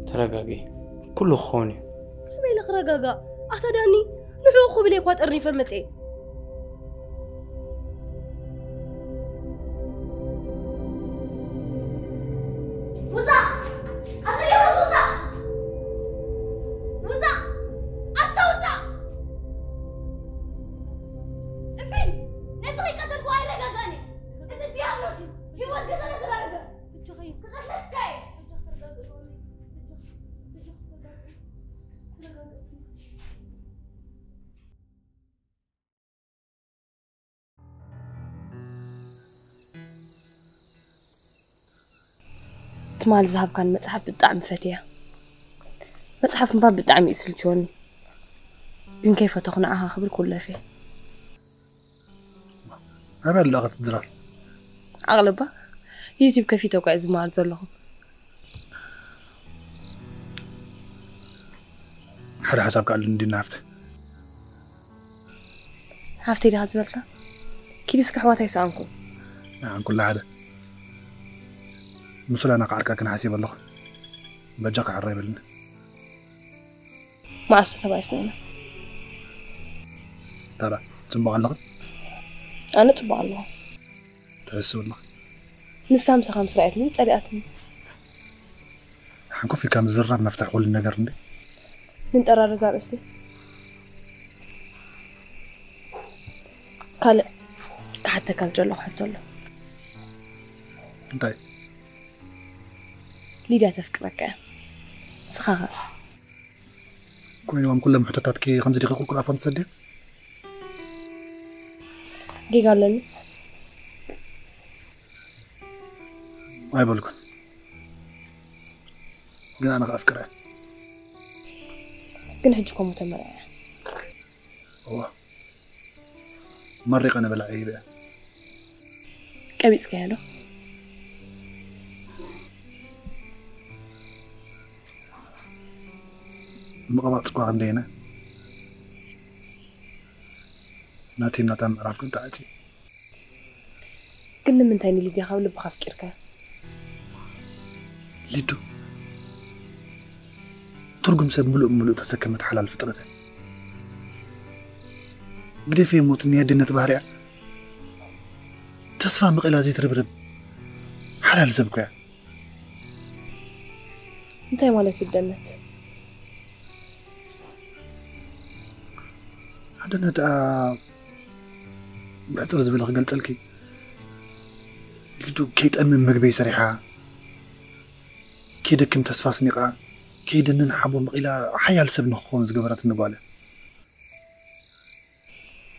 ترقاقي كله خوني كمي لك رقاقا أختداني نحو أخو بليك واتقرني فمتي مال ذهب كان مصحف بطعم فتيه مصحف ما بطعم يسلجوني بين كيف تقنعها خبر كله فيه أنا اللي أخذت الدرار أغلبها يوتيوب كيف توقع زمار زلهم حدا حساب قال ندي نافته هافتي لي هزبلك كيدسك حواتي يسانكم عن كل عادة مسلا أنا قارك كان حسيب الله بجاك على الريب لنا ما عشت تبع سنين ترى تبغى الله أنا تبع الله تحس والله نسام خمس رأيت من طريقتهم حنكون في كم زرة مفتاح كل النجار عندي من ترى رزار استي قال حتى كذا له حتى له طيب ليدا تفكرك سخاغة كوين يوم كل محطات كي 5 دقائق كل أفهم تصدق كي قال لي ما يبالكم قلنا أنا أفكره قلنا حجكم متمرة هو مرق أنا بالعيبة كبيس كهلو مقابات تقوى عندنا ناتي نتام عرف كنت عاتي كل من تاني اللي حاول بخاف كيركا ليدو ترجم سب ملؤ تسكمت حلال فطرته بدي في موت نيا دنت بارع تصفى مقلا زي تربرب حلال سبكا انت مالتي بدنت هذا ندا بعتر زبلغ قلت لك ليدو كي تأمن مقبي سريحة كي دكم تصفى سنقا كي دنن حبو مقلا حيال سب نخون زقبرات النقالة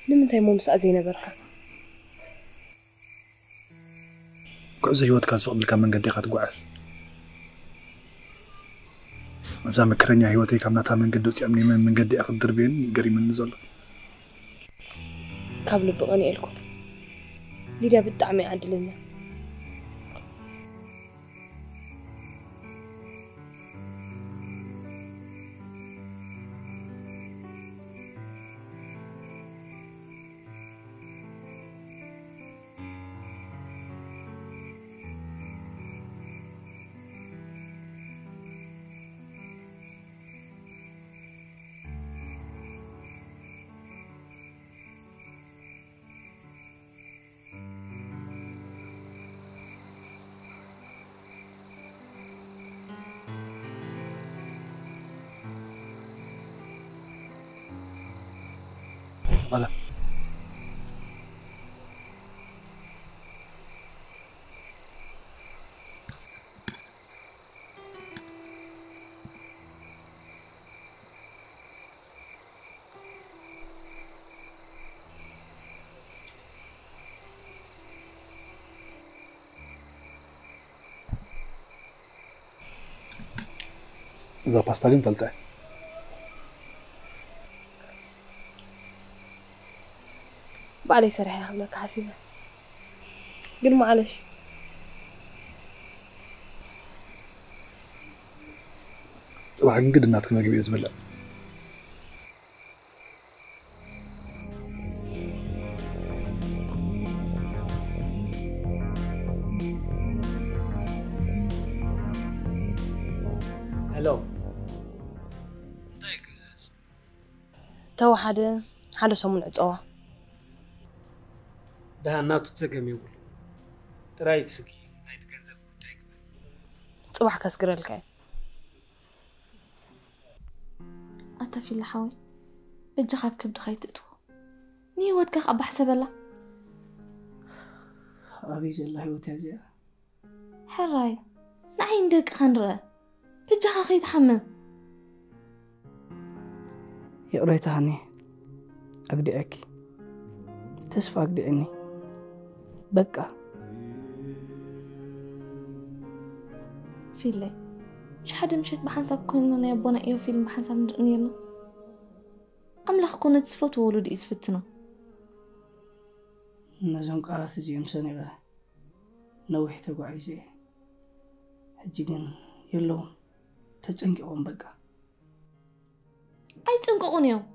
لمن تاي مو مسأزينة بركة كعزة هيوت كاز فقد لكم من قد يخات قواعس مزام كرنيا هيوتي كامناتها من قد وتي من قد يأخذ دربين يقري من نزل قبل بغني لكم ليدا بالدعم عدلنا غلا إذا باستا قم فلتاه بعلي سرحي هولك حسيبة قل معلش صباح قد الناتك ما قبي يزبل هلو تو حدا سمون عصوه ده ناتو تسقم يقول ترايك سكي نايت كذب كتايك صباح كسكر لك أتفي لحاول بجخاب كبد خيتتو ني ودك أبا حسب الله أبي جل هيوت يا جا حراي نعين دك خنرة بجخا خيت حمم يا قريت هاني أقدئك تسفى أقدئني بقى في اللي مش حدا مشيت بحنسب كنا يبونا إيو فيلم بحنسب نيرنا أملخ كنا تسفت وولد إسفتنا نزون قارات جيم سنغا نوح تقو عيزي حجيقن يلو تتنقعون بقى أي تنقعون يوم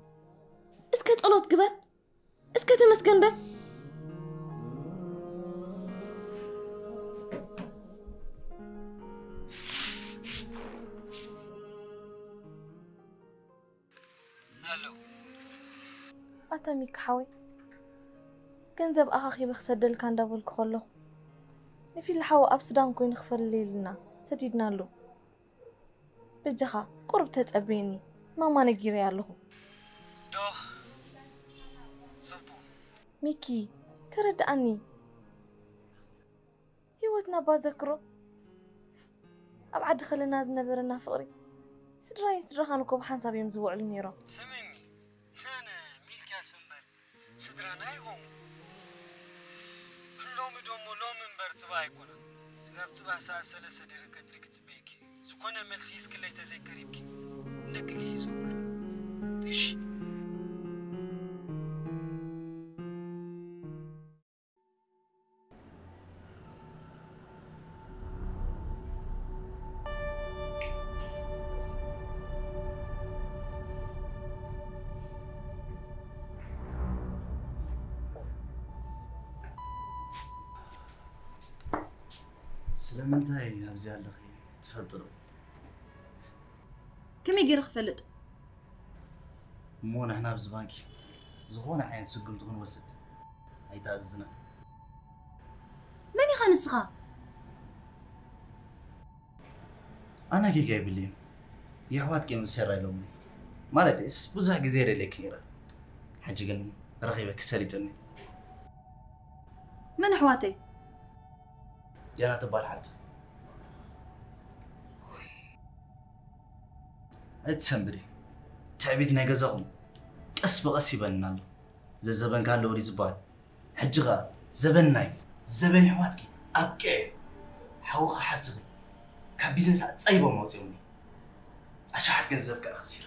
اسكت قلوت قبل اسكت مسكن بل أتميك حوي كنزب أخاخي بخسدل كان دابل كخلو نفي الحاو أبسدان كوين خفر ليلنا سديدنا له بجخا قرب تتقبيني ما نجيري عليه دوخ زبو ميكي ترد عني هيوتنا بذكره أبعد خلنا زنبرنا فقري سدراي سدرخانكم بحساب يمزوع الميرا سمعني أنا ميلكا سمبر سدرانا يهم لوم دومو لوم منبر تباي كنا سقاب تبا ساعة سلسة ديرك تريك تبيكي سكونا ملسيس كله تذكر يبكي ندقي يزول إيش ስለምንታይ ኣብዚ ኣለኺ ትፈልጥ ዶ ከመይ ገይረ ክፈልጥ እሞ ንሕና ኣብዚ ባንኪ ዝኾነ ዓይነት ስጉምቲ ክንወስድ ኣይተኣዝዝና መን ኢኻ ንስኻ ኣነ ጌጋ ይብልዩ የሕዋት ቄም ዝሰራ ኢሎምኒ ማለትስ ብዙሕ ግዜ ደለይክ ነይረ ሕጂ ግን ረኺበክ ሰሊጥኒ መን ኣሕዋተይ ጀና ትባል ሓንቲ ኣይትሰንብዲ ትዕቢት ናይ ገዛኹም ቀስ ብቐስ ይበልና ኣሎ ዘዘበንካ ኣሎ ወዲ ዝበሃል ሕጂ ኸ ዘበናይ ዘበን ኣሕዋትኪ ኣብቅዕ ሓውኻ ሓትኺ ካብ ቢዝነስ ኣፃይቦም ኣውፅዮምኒ ኣሽሓት ገንዘብ ከዓ ኸሲረ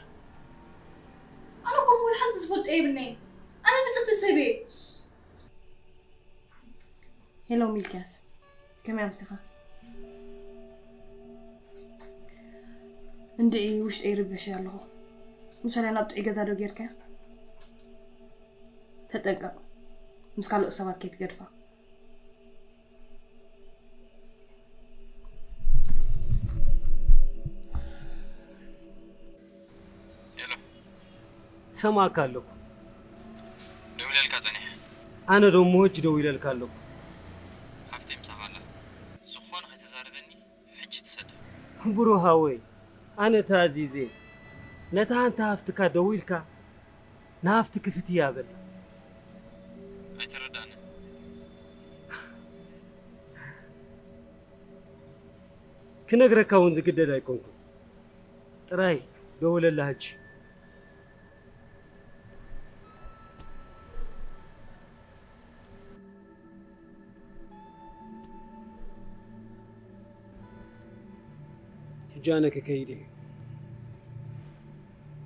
ኣነ ከምኡውን ሓንቲ ዝፈልጦ የብልኒ ኣነ ንፅሕቲ ሰብ እየ ሄሎ ሚልክያስ ከመይ ኣምሲኻ እንድዒ ውሽጢ ይርበሽ ኣለኹ ምሳሌ ናብ ጥዑይ ገዛ ዶ ጌርካዮ ተጠንቀቕ ምስ ካልኦት ሰባት ከይትገድፋ ሰማዕካ ኣለኩ ደው ኢለልካ ፀኒሕ ኣነ ደሞ ሕጂ ደው ኢለልካ ኣለኩ ሃፍተይ ምሳኻ ኣላ ዝኾነ ከይተዛረበኒ ሕጂ ትሰድብ ብሩሃ ወይ ኣነ ተኣዚዜ ነታ ሃንታ ሃፍትካ ደው ኢልካ ንሃፍቲ ክፍትያ በል ኣይተረዳእኒ ክነግረካ እውን ዝግደድ ኣይኮንኩ ጥራይ ደው ኢለላ ሕጂ جانك كيدي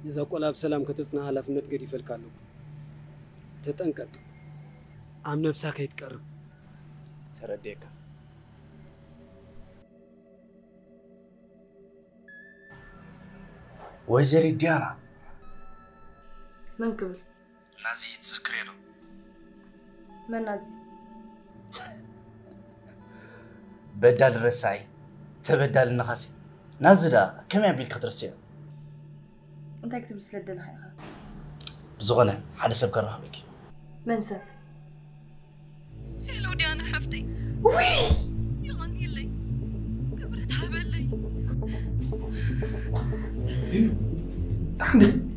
إذا قلاب سلام كتصنع على فنت قدي في الكالو تتنكت عم نفسك يتقرب ترديك وزيري ديانا من قبل نازي تذكرينه من نازي بدل الرساي تبدل النخاسي نازدا كم يبيل كترسيا انت كتب سلدنا هاي بزغنة حدا سب كره بك من سب هلو ديانا حفتي وي يلا نيلي كبرت حبلي عندي